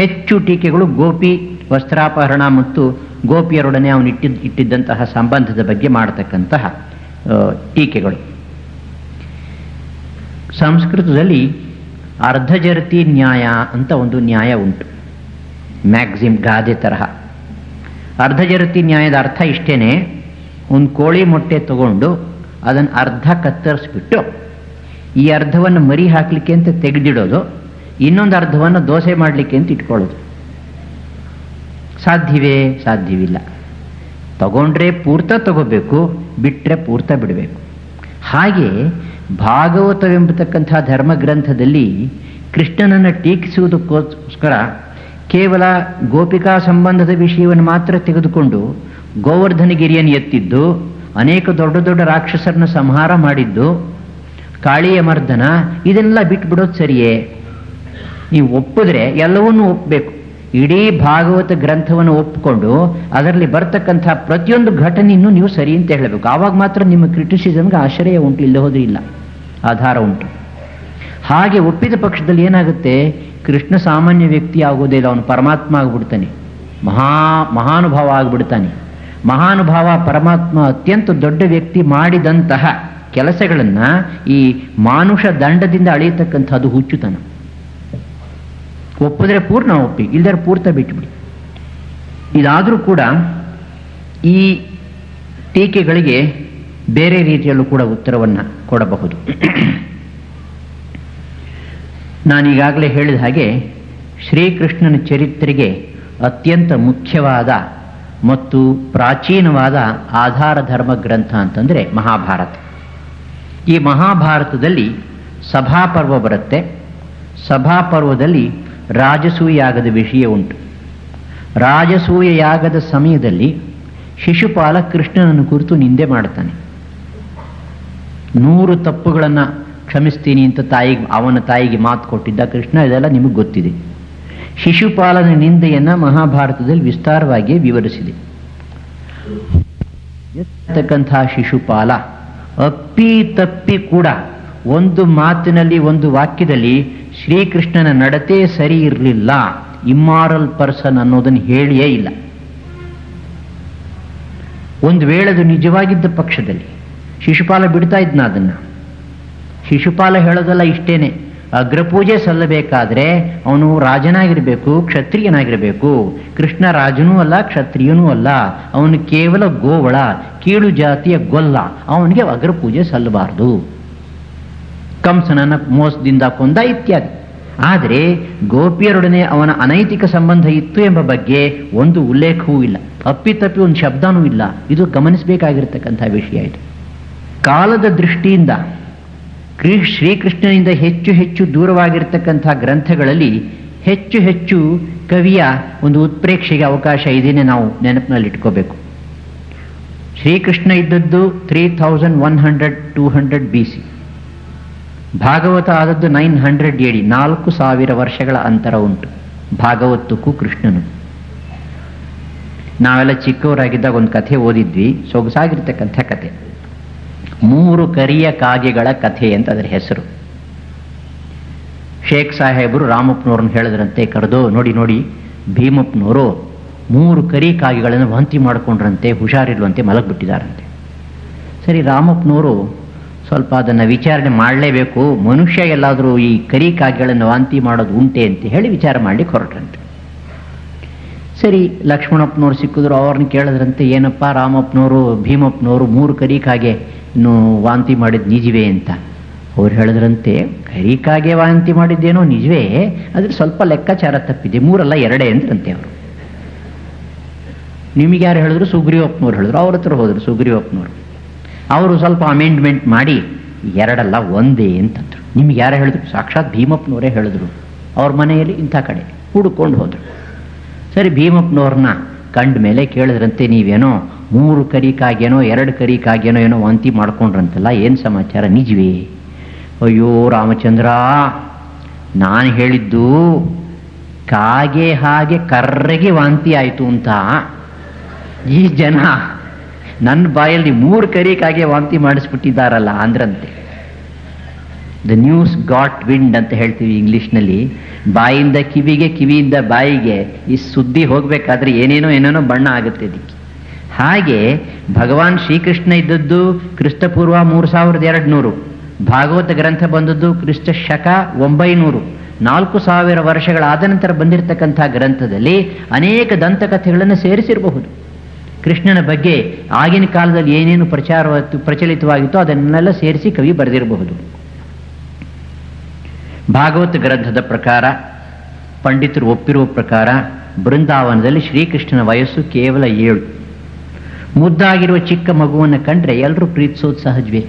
ಹೆಚ್ಚು ಟೀಕೆಗಳು ಗೋಪಿ ವಸ್ತ್ರಾಪಹರಣ ಮತ್ತು ಗೋಪಿಯರೊಡನೆ ಅವನು ಇಟ್ಟಿದ್ದಂತಹ ಸಂಬಂಧದ ಬಗ್ಗೆ ಮಾಡತಕ್ಕಂತಹ ಟೀಕೆಗಳು. ಸಂಸ್ಕೃತದಲ್ಲಿ ಅರ್ಧಜರತಿ ನ್ಯಾಯ ಅಂತ ಒಂದು ನ್ಯಾಯ ಉಂಟು, ಮ್ಯಾಕ್ಸಿಮ್ ಗಾದೆ ತರಹ. ಅರ್ಧಜರತಿ ನ್ಯಾಯದ ಅರ್ಥ ಇಷ್ಟೇನೆ: ಒಂದು ಕೋಳಿ ಮೊಟ್ಟೆ ತಗೊಂಡು ಅದನ್ನು ಅರ್ಧ ಕತ್ತರಿಸ್ಬಿಟ್ಟು ಈ ಅರ್ಧವನ್ನು ಮರಿ ಹಾಕಲಿಕ್ಕೆ ಅಂತ ತೆಗೆದಿಡೋದು, ಇನ್ನೊಂದು ಅರ್ಧವನ್ನು ದೋಸೆ ಮಾಡಲಿಕ್ಕೆ ಅಂತ ಇಟ್ಕೊಳ್ಳೋದು. ಸಾಧ್ಯವೇ? ಸಾಧ್ಯವಿಲ್ಲ. ತಗೊಂಡ್ರೆ ಪೂರ್ತ ತಗೋಬೇಕು, ಬಿಟ್ಟರೆ ಪೂರ್ತ ಬಿಡಬೇಕು. ಹಾಗೆ ಭಾಗವತವೆಂಬತಕ್ಕಂಥ ಧರ್ಮಗ್ರಂಥದಲ್ಲಿ ಕೃಷ್ಣನನ್ನು ಟೀಕಿಸುವುದಕ್ಕೋಸ್ಕರ ಕೇವಲ ಗೋಪಿಕಾ ಸಂಬಂಧದ ವಿಷಯವನ್ನು ಮಾತ್ರ ತೆಗೆದುಕೊಂಡು ಗೋವರ್ಧನಗಿರಿಯನ್ನು ಎತ್ತಿದ್ದು, ಅನೇಕ ದೊಡ್ಡ ದೊಡ್ಡ ರಾಕ್ಷಸರನ್ನು ಸಂಹಾರ ಮಾಡಿದ್ದು, ಕಾಳಿಯ ಮರ್ದನ, ಇದೆಲ್ಲ ಬಿಟ್ಬಿಡೋದು ಸರಿಯೇ? ನೀವು ಒಪ್ಪಿದ್ರೆ ಎಲ್ಲವನ್ನೂ ಒಪ್ಪಬೇಕು. ಇಡೀ ಭಾಗವತ ಗ್ರಂಥವನ್ನು ಒಪ್ಪಿಕೊಂಡು ಅದರಲ್ಲಿ ಬರ್ತಕ್ಕಂಥ ಪ್ರತಿಯೊಂದು ಘಟನೆಯನ್ನು ನೀವು ಸರಿ ಅಂತ ಹೇಳಬೇಕು. ಆವಾಗ ಮಾತ್ರ ನಿಮ್ಮ ಕ್ರಿಟಿಸಿಸಮ್ಗೆ ಆಶ್ರಯ ಉಂಟು, ಇಲ್ಲ ಹೋದ್ರೆ ಇಲ್ಲ, ಆಧಾರ ಉಂಟು. ಹಾಗೆ ಒಪ್ಪಿದ ಪಕ್ಷದಲ್ಲಿ ಏನಾಗುತ್ತೆ? ಕೃಷ್ಣ ಸಾಮಾನ್ಯ ವ್ಯಕ್ತಿ ಆಗೋದೇ ಇಲ್ಲ, ಅವನು ಪರಮಾತ್ಮ ಆಗಿಬಿಡ್ತಾನೆ, ಮಹಾನುಭಾವ ಆಗಿಬಿಡ್ತಾನೆ. ಮಹಾನುಭಾವ ಪರಮಾತ್ಮ ಅತ್ಯಂತ ದೊಡ್ಡ ವ್ಯಕ್ತಿ ಮಾಡಿದಂತಹ ಕೆಲಸಗಳನ್ನು ಈ ಮಾನುಷ ದಂಡದಿಂದ ಅಳೆಯತಕ್ಕಂಥದ್ದು ಹುಚ್ಚುತನ. ಒಪ್ಪಿದ್ರೆ ಪೂರ್ಣ ಒಪ್ಪಿ, ಇಲ್ಲದ್ರೆ ಪೂರ್ತ ಬಿಟ್ಟುಬಿಡಿ. ಇದಾದರೂ ಕೂಡ ಈ ಟೀಕೆಗಳಿಗೆ ಬೇರೆ ರೀತಿಯಲ್ಲೂ ಕೂಡ ಉತ್ತರವನ್ನು ಕೊಡಬಹುದು. ನಾನೀಗಾಗಲೇ ಹೇಳಿದ ಹಾಗೆ ಶ್ರೀಕೃಷ್ಣನ ಚರಿತ್ರೆಗೆ ಅತ್ಯಂತ ಮುಖ್ಯವಾದ ಮತ್ತು ಪ್ರಾಚೀನವಾದ ಆಧಾರ ಧರ್ಮ ಗ್ರಂಥ ಅಂತಂದರೆ ಮಹಾಭಾರತ. ಈ ಮಹಾಭಾರತದಲ್ಲಿ ಸಭಾಪರ್ವ ಬರುತ್ತೆ. ಸಭಾಪರ್ವದಲ್ಲಿ ರಾಜಸೂಯ ಯಾಗದ ವಿಷಯ ಉಂಟು. ರಾಜಸೂಯ ಯಾಗದ ಸಮಯದಲ್ಲಿ ಶಿಶುಪಾಲ ಕೃಷ್ಣನನ್ನು ಕುರಿತು ನಿಂದೆ ಮಾಡ್ತಾನೆ. 100 ತಪ್ಪುಗಳನ್ನು ಕ್ಷಮಿಸ್ತೀನಿ ಅಂತ ಅವನ ತಾಯಿಗೆ ಮಾತು ಕೊಟ್ಟಿದ್ದ ಕೃಷ್ಣ. ಇದೆಲ್ಲ ನಿಮಗೆ ಗೊತ್ತಿದೆ. ಶಿಶುಪಾಲನ ನಿಂದೆಯನ್ನ ಮಹಾಭಾರತದಲ್ಲಿ ವಿಸ್ತಾರವಾಗಿ ವಿವರಿಸಿದೆ. ಇರ್ತಕ್ಕಂತಹ ಶಿಶುಪಾಲ ಅಪ್ಪಿ ತಪ್ಪಿ ಕೂಡ ಒಂದು ಮಾತಿನಲ್ಲಿ, ಒಂದು ವಾಕ್ಯದಲ್ಲಿ ಶ್ರೀಕೃಷ್ಣನ ನಡತೆ ಸರಿ ಇರಲಿಲ್ಲ, ಇಮ್ಮಾರಲ್ ಪರ್ಸನ್ ಅನ್ನೋದನ್ನು ಹೇಳಿಯೇ ಇಲ್ಲ. ಒಂದು ವೇಳೆ ಅದು ನಿಜವಾಗಿದ್ದ ಪಕ್ಷದಲ್ಲಿ ಶಿಶುಪಾಲ ಬಿಡ್ತಾ ಇದ್ನ ಅದನ್ನ. ಶಿಶುಪಾಲ ಹೇಳೋದಲ್ಲ ಇಷ್ಟೇನೆ, ಅಗ್ರಪೂಜೆ ಸಲ್ಲಬೇಕಾದ್ರೆ ಅವನು ರಾಜನಾಗಿರಬೇಕು, ಕ್ಷತ್ರಿಯನಾಗಿರಬೇಕು. ಕೃಷ್ಣ ರಾಜನೂ ಅಲ್ಲ, ಕ್ಷತ್ರಿಯನೂ ಅಲ್ಲ, ಅವನು ಕೇವಲ ಗೋವಳ, ಕೀಳು ಜಾತಿಯ ಗೊಲ್ಲ, ಅವನಿಗೆ ಅಗ್ರಪೂಜೆ ಸಲ್ಲಬಾರದು. ಕಂಸನನ್ನ ಮೋಸದಿಂದ ಕೊಂದ ಇತ್ಯಾದಿ. ಆದರೆ ಗೋಪಿಯರೊಡನೆ ಅವನ ಅನೈತಿಕ ಸಂಬಂಧ ಇತ್ತು ಎಂಬ ಬಗ್ಗೆ ಒಂದು ಉಲ್ಲೇಖವೂ ಇಲ್ಲ, ಅಪ್ಪಿತಪ್ಪಿ ಒಂದು ಶಬ್ದನೂ ಇಲ್ಲ. ಇದು ಗಮನಿಸಬೇಕಾಗಿರ್ತಕ್ಕಂಥ ವಿಷಯ. ಇದು ಕಾಲದ ದೃಷ್ಟಿಯಿಂದ ಶ್ರೀಕೃಷ್ಣನಿಂದ ಹೆಚ್ಚು ಹೆಚ್ಚು ದೂರವಾಗಿರ್ತಕ್ಕಂಥ ಗ್ರಂಥಗಳಲ್ಲಿ ಹೆಚ್ಚು ಹೆಚ್ಚು ಕವಿಯ ಒಂದು ಉತ್ಪ್ರೇಕ್ಷೆಗೆ ಅವಕಾಶ ಇದನ್ನೇ ನಾವು ನೆನಪಿನಲ್ಲಿಟ್ಕೋಬೇಕು. ಶ್ರೀಕೃಷ್ಣ ಇದ್ದದ್ದು 3100-200 BC, ಭಾಗವತ ಆದದ್ದು 900 AD, 4000 ವರ್ಷಗಳ ಅಂತರ ಉಂಟು ಭಾಗವತಕ್ಕೂ ಕೃಷ್ಣನು. ನಾವೆಲ್ಲ ಚಿಕ್ಕವರಾಗಿದ್ದಾಗ ಒಂದು ಕಥೆ ಓದಿದ್ವಿ, ಸೊಗಸಾಗಿರ್ತಕ್ಕಂಥ ಕಥೆ. 3 ಕರಿಯ ಕಾಗೆಗಳ ಕಥೆ ಅಂತ ಅದರ ಹೆಸರು. ಶೇಖ್ ಸಾಹೇಬರು ರಾಮಪ್ಪನವ್ರನ್ನ ಹೇಳಿದ್ರಂತೆ, ಕರೆದು ನೋಡಿ ಭೀಮಪ್ಪನವರು 3 ಕರಿ ಕಾಗೆಗಳನ್ನು ವಾಂತಿ ಮಾಡಿಕೊಂಡ್ರಂತೆ, ಹುಷಾರಿಲ್ವಂತೆ, ಮಲಗಿಬಿಟ್ಟಿದ್ದಾರಂತೆ. ಸರಿ, ರಾಮಪ್ಪನವರು ಸ್ವಲ್ಪ ಅದನ್ನು ವಿಚಾರಣೆ ಮಾಡಲೇಬೇಕು, ಮನುಷ್ಯ ಎಲ್ಲಾದರೂ ಈ ಕರಿ ಕಾಗೆಗಳನ್ನು ವಾಂತಿ ಮಾಡೋದು ಉಂಟೆ ಅಂತ ಹೇಳಿ ವಿಚಾರ ಮಾಡಲಿಕ್ಕೆ ಹೊರಟ್ರಂತೆ. ಸರಿ, ಲಕ್ಷ್ಮಣಪ್ಪನವ್ರು ಸಿಕ್ಕಿದ್ರು, ಅವ್ರನ್ನ ಕೇಳಿದ್ರಂತೆ, ಏನಪ್ಪ ರಾಮಪ್ಪನವರು ಭೀಮಪ್ಪನವರು 3 ಕರಿ ಕಾಗೆ ವಾಂತಿ ಮಾಡಿದ್ದು ನಿಜವೇ ಅಂತ. ಅವ್ರು ಹೇಳಿದ್ರಂತೆ, ಕರಿಕಾಗೆ ವಾಂತಿ ಮಾಡಿದ್ದೇನೋ ನಿಜವೇ, ಅದ್ರ ಸ್ವಲ್ಪ ಲೆಕ್ಕಾಚಾರ ತಪ್ಪಿದೆ, 3 ಅಲ್ಲ 2 ಅಂದ್ರಂತೆ ಅವರು. ನಿಮಗೆ ಯಾರು ಹೇಳಿದ್ರು? ಸುಗ್ರೀವಪ್ಪನವ್ರು ಹೇಳಿದ್ರು. ಅವ್ರ ಹತ್ರ ಹೋದ್ರು ಸುಗ್ರೀವಪ್ಪನವರು. ಅವರು ಸ್ವಲ್ಪ ಅಮೆಂಡ್ಮೆಂಟ್ ಮಾಡಿ 2 ಅಲ್ಲ 1 ಅಂತಂದ್ರು. ನಿಮ್ಗೆ ಯಾರು ಹೇಳಿದ್ರು? ಸಾಕ್ಷಾತ್ ಭೀಮಪ್ಪನವರೇ ಹೇಳಿದ್ರು. ಅವ್ರ ಮನೆಯಲ್ಲಿ ಇಂಥ ಕಡೆ ಹುಡುಕೊಂಡು ಹೋದ್ರು. ಸರಿ, ಭೀಮಪ್ಪನವ್ರನ್ನ ಕಂಡ ಮೇಲೆ ಕೇಳಿದ್ರಂತೆ, ನೀವೇನೋ 3 ಕರಿಕಾಗೇನೋ 2 ಕರಿಕಾಗೇನೋ ಏನೋ ವಾಂತಿ ಮಾಡ್ಕೊಂಡ್ರಂತಲ್ಲ, ಏನು ಸಮಾಚಾರ, ನಿಜವೇ? ಅಯ್ಯೋ ರಾಮಚಂದ್ರ, ನಾನು ಹೇಳಿದ್ದು ಕಾಗೆ ಹಾಗೆ ಕರ್ರಗೆ ವಾಂತಿ ಆಯಿತು ಅಂತ. ಈ ಜನ ನನ್ನ ಬಾಯಲ್ಲಿ 3 ಕರಿಕಾಗೆ ವಾಂತಿ ಮಾಡಿಸ್ಬಿಟ್ಟಿದ್ದಾರಲ್ಲ ಅಂದ್ರಂತೆ. ದ ನ್ಯೂಸ್ ಗಾಟ್ ವಿಂಡ್ ಅಂತ ಹೇಳ್ತೀವಿ ಇಂಗ್ಲಿಷ್ನಲ್ಲಿ. ಬಾಯಿಂದ ಕಿವಿಗೆ, ಕಿವಿಯಿಂದ ಬಾಯಿಗೆ ಈ ಸುದ್ದಿ ಹೋಗ್ಬೇಕಾದ್ರೆ ಏನೇನೋ ಬಣ್ಣ ಆಗುತ್ತೆ ಅದಕ್ಕೆ. ಹಾಗೆ ಭಗವಾನ್ ಶ್ರೀಕೃಷ್ಣ ಇದ್ದದ್ದು ಕ್ರಿಸ್ತಪೂರ್ವ 3200, ಭಾಗವತ ಗ್ರಂಥ ಬಂದದ್ದು ಕ್ರಿಸ್ತ ಶಕ 900, 4000 ವರ್ಷಗಳಾದ ನಂತರ ಬಂದಿರತಕ್ಕಂಥ ಗ್ರಂಥದಲ್ಲಿ ಅನೇಕ ದಂತಕಥೆಗಳನ್ನು ಸೇರಿಸಿರಬಹುದು. ಕೃಷ್ಣನ ಬಗ್ಗೆ ಆಗಿನ ಕಾಲದಲ್ಲಿ ಏನೇನು ಪ್ರಚಲಿತವಾಗಿತ್ತೋ ಅದನ್ನೆಲ್ಲ ಸೇರಿಸಿ ಕವಿ ಬರೆದಿರಬಹುದು. ಭಾಗವತ ಗ್ರಂಥದ ಪ್ರಕಾರ, ಪಂಡಿತರು ಒಪ್ಪಿರುವ ಪ್ರಕಾರ, ಬೃಂದಾವನದಲ್ಲಿ ಶ್ರೀಕೃಷ್ಣನ ವಯಸ್ಸು ಕೇವಲ 7. ಮುದ್ದಾಗಿರುವ ಚಿಕ್ಕ ಮಗುವನ್ನು ಕಂಡ್ರೆ ಎಲ್ಲರೂ ಪ್ರೀತಿಸೋದು ಸಹಜವೇ.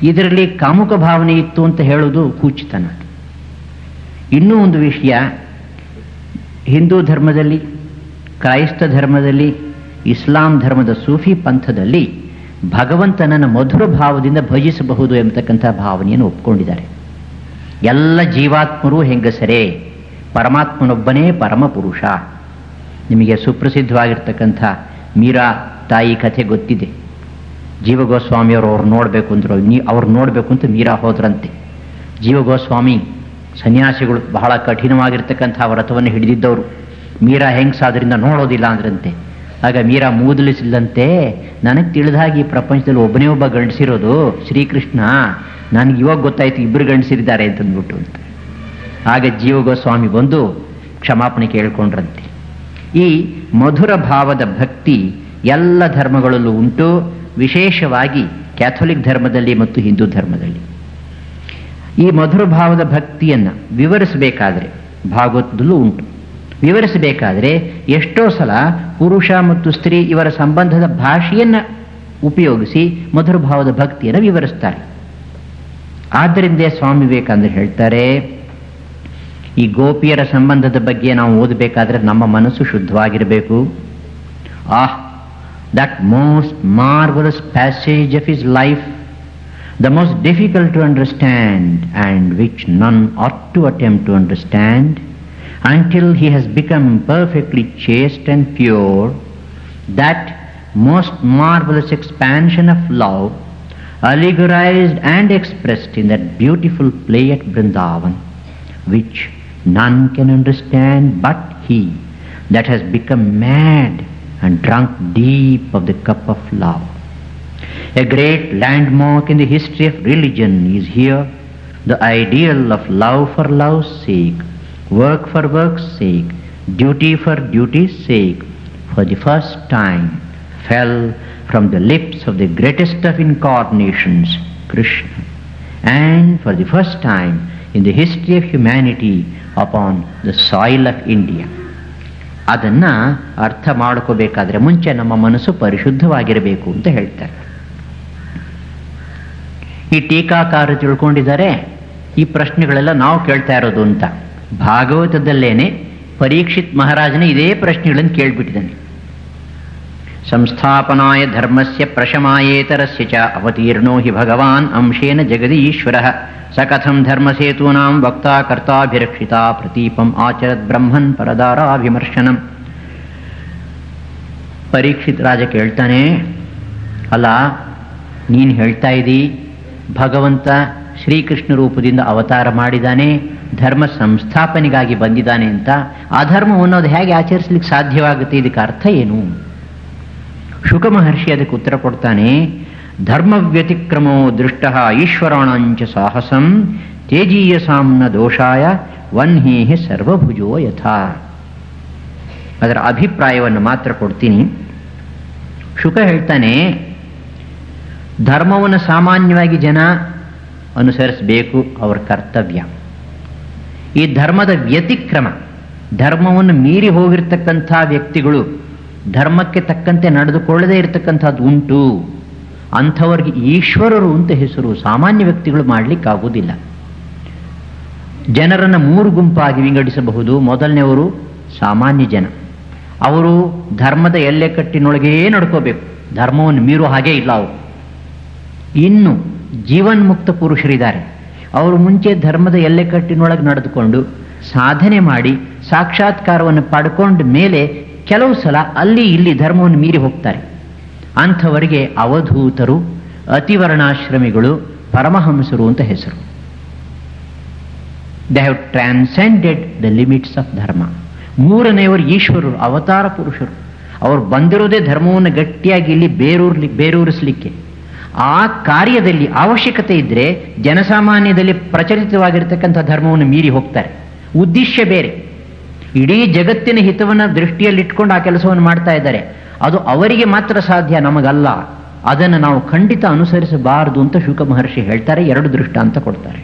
ಇದರಲ್ಲಿ ಕಾಮುಕ ಭಾವನೆ ಇತ್ತು ಅಂತ ಹೇಳೋದು ಕೂಚಿತನ. ಇನ್ನೂ ಒಂದು ವಿಷಯ, ಹಿಂದೂ ಧರ್ಮದಲ್ಲಿ, ಕ್ರೈಸ್ತ ಧರ್ಮದಲ್ಲಿ, ಇಸ್ಲಾಂ ಧರ್ಮದ ಸೂಫಿ ಪಂಥದಲ್ಲಿ ಭಗವಂತನನ್ನು ಮಧುರ ಭಾವದಿಂದ ಭಜಿಸಬಹುದು ಎಂಬತಕ್ಕಂಥ ಭಾವನೆಯನ್ನು ಒಪ್ಕೊಂಡಿದ್ದಾರೆ. ಎಲ್ಲ ಜೀವಾತ್ಮರು ಹೆಂಗಸರೇ, ಪರಮಾತ್ಮನೊಬ್ಬನೇ ಪರಮ ಪುರುಷ. ನಿಮಗೆ ಸುಪ್ರಸಿದ್ಧವಾಗಿರ್ತಕ್ಕಂಥ ಮೀರಾ ತಾಯಿ ಕಥೆ ಗೊತ್ತಿದೆ. ಜೀವಗೋಸ್ವಾಮಿಯವರು ಅವ್ರು ನೋಡಬೇಕು ಅಂದರು. ಅವ್ರು ನೋಡಬೇಕು ಅಂತ ಮೀರಾ ಹೋದ್ರಂತೆ. ಜೀವಗೋಸ್ವಾಮಿ ಸನ್ಯಾಸಿಗಳು ಬಹಳ ಕಠಿಣವಾಗಿರ್ತಕ್ಕಂಥ ವ್ರತವನ್ನು ಹಿಡಿದಿದ್ದವರು. ಮೀರಾ ಹೆಂಗಸಾದ್ರಿಂದ ನೋಡೋದಿಲ್ಲ ಅಂದ್ರಂತೆ. ಆಗ ಮೀರಾ ಮೂದಲಿಸಿದಂತೆ, ನನಗೆ ತಿಳಿದಾಗಿ ಈ ಪ್ರಪಂಚದಲ್ಲಿ ಒಬ್ಬನೇ ಒಬ್ಬ ಗಂಡಸಿರೋದು ಶ್ರೀಕೃಷ್ಣ, ನನಗೆ ಇವಾಗ ಗೊತ್ತಾಯ್ತು 2 ಗಂಡಸಿರಿದ್ದಾರೆ ಅಂತಂದ್ಬಿಟ್ಟು ಅಂತ. ಆಗ ಜೀವಗೋಸ್ವಾಮಿ ಬಂದು ಕ್ಷಮಾಪಣೆ ಕೇಳ್ಕೊಂಡ್ರಂತೆ. ಈ ಮಧುರ ಭಾವದ ಭಕ್ತಿ ಎಲ್ಲ ಧರ್ಮಗಳಲ್ಲೂ ಉಂಟು, ವಿಶೇಷವಾಗಿ ಕ್ಯಾಥೋಲಿಕ್ ಧರ್ಮದಲ್ಲಿ ಮತ್ತು ಹಿಂದೂ ಧರ್ಮದಲ್ಲಿ. ಈ ಮಧುರ ಭಾವದ ಭಕ್ತಿಯನ್ನು ವಿವರಿಸಬೇಕಾದ್ರೆ ಭಾಗವತದಲ್ಲೂ ಉಂಟು. ವಿವರಿಸಬೇಕಾದ್ರೆ ಎಷ್ಟೋ ಸಲ ಪುರುಷ ಮತ್ತು ಸ್ತ್ರೀ ಇವರ ಸಂಬಂಧದ ಭಾಷೆಯನ್ನು ಉಪಯೋಗಿಸಿ ಮಧುರ ಭಾವದ ಭಕ್ತಿಯನ್ನು ವಿವರಿಸ್ತಾರೆ. ಆದ್ದರಿಂದ ಸ್ವಾಮಿ ವಿವೇಕಾನಂದರು ಹೇಳ್ತಾರೆ, ಈ ಗೋಪಿಯರ ಸಂಬಂಧದ ಬಗ್ಗೆ ನಾವು ಓದಬೇಕಾದ್ರೆ ನಮ್ಮ ಮನಸ್ಸು ಶುದ್ಧವಾಗಿರಬೇಕು. that most marvelous passage of his life, the most difficult to understand and which none ought to attempt to understand until he has become perfectly chaste and pure, that most marvelous expansion of love allegorized and expressed in that beautiful play at Vrindavan, which none can understand but he that has become mad and drunk deep of the cup of love. A great landmark in the history of religion is here the ideal of love for love's sake, work for work's sake, duty for duty's sake, for the first time fell from the lips of the greatest of incarnations, Krishna, and for the first time in the history of humanity upon the soil of India. ಅದನ್ನು ಅರ್ಥ ಮಾಡ್ಕೋಬೇಕಾದ್ರೆ ಮುಂಚೆ ನಮ್ಮ ಮನಸ್ಸು ಪರಿಶುದ್ಧವಾಗಿರಬೇಕು ಅಂತ ಹೇಳ್ತಾರೆ. ಈ ಟೀಕಾಕಾರ ತಿಳ್ಕೊಂಡಿದ್ದಾರೆ ಈ ಪ್ರಶ್ನೆಗಳೆಲ್ಲ ನಾವು ಕೇಳ್ತಾ ಇರೋದು ಅಂತ. ಭಾಗವತದಲ್ಲೇನೆ ಪರೀಕ್ಷಿತ್ ಮಹಾರಾಜನ ಇದೇ ಪ್ರಶ್ನೆಗಳನ್ನು ಕೇಳ್ಬಿಟ್ಟಿದ್ದಾನೆ. ಸಂಸ್ಥಾಪನಾಯ ಧರ್ಮಸ್ಯ ಪ್ರಶಮಾಯೇತರಸ್ಯ ಚ ಅವತೀರ್ಣೋ ಹಿ ಭಗವಾನ್ ಅಂಶೇನ ಜಗದಿ ಈಶ್ವರಃ ಸ ಕಥಂ ಧರ್ಮಸೇತೂನಾಂ ವಕ್ತಾ ಕರ್ತಾಭಿರಕ್ಷಿತಾ ಪ್ರತೀಪಂ ಆಚರದ್ ಬ್ರಹ್ಮನ್ ಪರದಾರಾಭಿಮರ್ಶನಂ. ಪರೀಕ್ಷಿತ್ ರಾಜ ಕೇಳ್ತಾನೆ, ಅಲ್ಲ ನೀನು ಹೇಳ್ತಾ ಇದ್ದೀ ಭಗವಂತ ಶ್ರೀಕೃಷ್ಣ ರೂಪದಿಂದ ಅವತಾರ ಮಾಡಿದ್ದಾನೆ, ಧರ್ಮ ಸಂಸ್ಥಾಪನೆಗಾಗಿ ಬಂದಿದ್ದಾನೆ ಅಂತ. ಆ ಧರ್ಮವನ್ನು ಅದು ಹೇಗೆ ಆಚರಿಸಲಿಕ್ಕೆ ಸಾಧ್ಯವಾಗುತ್ತೆ? ಇದಕ್ಕೆ ಅರ್ಥ ಏನು? ಶುಕ ಮಹರ್ಷಿ ಅದಕ್ಕೆ ಉತ್ತರ ಕೊಡ್ತಾನೆ, ಧರ್ಮ ವ್ಯತಿಕ್ರಮೋ ದೃಷ್ಟ ಈಶ್ವರಾಣಾಂಚ ಸಾಹಸಂ ತೇಜೀಯಸಾಂನ ದೋಷಾಯ ವನ್ಹೀಹಿ ಸರ್ವಭುಜೋ ಯಥಾ. ಅದರ ಅಭಿಪ್ರಾಯವನ್ನು ಮಾತ್ರ ಕೊಡ್ತೀನಿ. ಶುಕ ಹೇಳ್ತಾನೆ, ಧರ್ಮವನ್ನು ಸಾಮಾನ್ಯವಾಗಿ ಜನ ಅನುಸರಿಸಬೇಕು, ಅವರ ಕರ್ತವ್ಯ. ಈ ಧರ್ಮದ ವ್ಯತಿಕ್ರಮ, ಧರ್ಮವನ್ನು ಮೀರಿ ಹೋಗಿರ್ತಕ್ಕಂಥ ವ್ಯಕ್ತಿಗಳು, ಧರ್ಮಕ್ಕೆ ತಕ್ಕಂತೆ ನಡೆದುಕೊಳ್ಳದೇ ಇರತಕ್ಕಂಥದ್ದು ಉಂಟು. ಅಂಥವ್ರಿಗೆ ಈಶ್ವರರು ಅಂತ ಹೆಸರು. ಸಾಮಾನ್ಯ ವ್ಯಕ್ತಿಗಳು ಮಾಡಲಿಕ್ಕಾಗುವುದಿಲ್ಲ. ಜನರನ್ನು 3 ಗುಂಪಾಗಿ ವಿಂಗಡಿಸಬಹುದು. ಮೊದಲನೆಯವರು ಸಾಮಾನ್ಯ ಜನ. ಅವರು ಧರ್ಮದ ಎಲ್ಲೆಕಟ್ಟಿನೊಳಗೇ ನಡ್ಕೋಬೇಕು, ಧರ್ಮವನ್ನು ಮೀರೋ ಹಾಗೆ ಇಲ್ಲ ಅವರು. ಇನ್ನು ಜೀವನ್ಮುಕ್ತ ಪುರುಷರಿದ್ದಾರೆ. ಅವರು ಮುಂಚೆ ಧರ್ಮದ ಎಲ್ಲೆಕಟ್ಟಿನೊಳಗೆ ನಡೆದುಕೊಂಡು ಸಾಧನೆ ಮಾಡಿ ಸಾಕ್ಷಾತ್ಕಾರವನ್ನು ಪಡ್ಕೊಂಡ ಮೇಲೆ ಕೆಲವು ಸಲ ಅಲ್ಲಿ ಇಲ್ಲಿ ಧರ್ಮವನ್ನು ಮೀರಿ ಹೋಗ್ತಾರೆ. ಅಂಥವರಿಗೆ ಅವಧೂತರು, ಅತಿವರ್ಣಾಶ್ರಮಿಗಳು, ಪರಮಹಂಸರು ಅಂತ ಹೆಸರು. They have transcended the limits of dharma. 3ನೇವರು ಈಶ್ವರರು, ಅವತಾರ ಪುರುಷರು. ಅವರು ಬಂದಿರೋದೇ ಧರ್ಮವನ್ನು ಗಟ್ಟಿಯಾಗಿ ಇಲ್ಲಿ ಬೇರೂರಿಸಲಿಕ್ಕೆ. ಆ ಕಾರ್ಯದಲ್ಲಿ ಅವಶ್ಯಕತೆ ಇದ್ದರೆ ಜನಸಾಮಾನ್ಯದಲ್ಲಿ ಪ್ರಚಲಿತವಾಗಿರ್ತಕ್ಕಂಥ ಧರ್ಮವನ್ನು ಮೀರಿ ಹೋಗ್ತಾರೆ. ಉದ್ದೇಶ ಬೇರೆ, ಇಡೀ ಜಗತ್ತಿನ ಹಿತವನ್ನು ದೃಷ್ಟಿಯಲ್ಲಿಟ್ಕೊಂಡು ಆ ಕೆಲಸವನ್ನು ಮಾಡ್ತಾ ಇದ್ದಾರೆ. ಅದು ಅವರಿಗೆ ಮಾತ್ರ ಸಾಧ್ಯ, ನಮಗಲ್ಲ. ಅದನ್ನು ನಾವು ಖಂಡಿತ ಅನುಸರಿಸಬಾರದು ಅಂತ ಶುಕ ಮಹರ್ಷಿ ಹೇಳ್ತಾರೆ. 2 ದೃಷ್ಟಾಂತ ಕೊಡ್ತಾರೆ.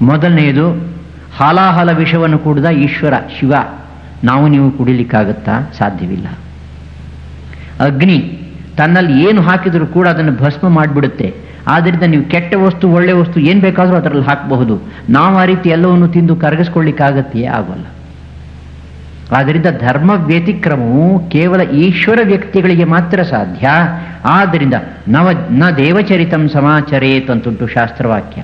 ಮೊದಲನೆಯದು, ಹಾಲಾಹಲ ವಿಷವನ್ನು ಕುಡಿದ ಈಶ್ವರ ಶಿವ, ನಾವು ನೀವು ಕುಡಿಲಿಕ್ಕಾಗತ್ತಾ? ಸಾಧ್ಯವಿಲ್ಲ. ಅಗ್ನಿ ತನ್ನಲ್ಲಿ ಏನು ಹಾಕಿದರೂ ಕೂಡ ಅದನ್ನು ಭಸ್ಮ ಮಾಡಿಬಿಡುತ್ತೆ. ಆದ್ದರಿಂದ ನೀವು ಕೆಟ್ಟ ವಸ್ತು ಒಳ್ಳೆ ವಸ್ತು ಏನು ಬೇಕಾದರೂ ಅದರಲ್ಲಿ ಹಾಕಬಹುದು. ನಾವು ಆ ರೀತಿ ಎಲ್ಲವನ್ನು ತಿಂದು ಕರಗಿಸ್ಕೊಳ್ಳಿಕ್ಕಾಗತ್ತೆಯೇ? ಆಗೋಲ್ಲ. ಆದ್ದರಿಂದ ಧರ್ಮ ವ್ಯತಿಕ್ರಮವು ಕೇವಲ ಈಶ್ವರ ವ್ಯಕ್ತಿಗಳಿಗೆ ಮಾತ್ರ ಸಾಧ್ಯ. ಆದ್ದರಿಂದ ನ ದೇವಚರಿತಂ ಸಮಾಚರೇತ್ ಅಂತುಂಟು ಶಾಸ್ತ್ರವಾಕ್ಯ.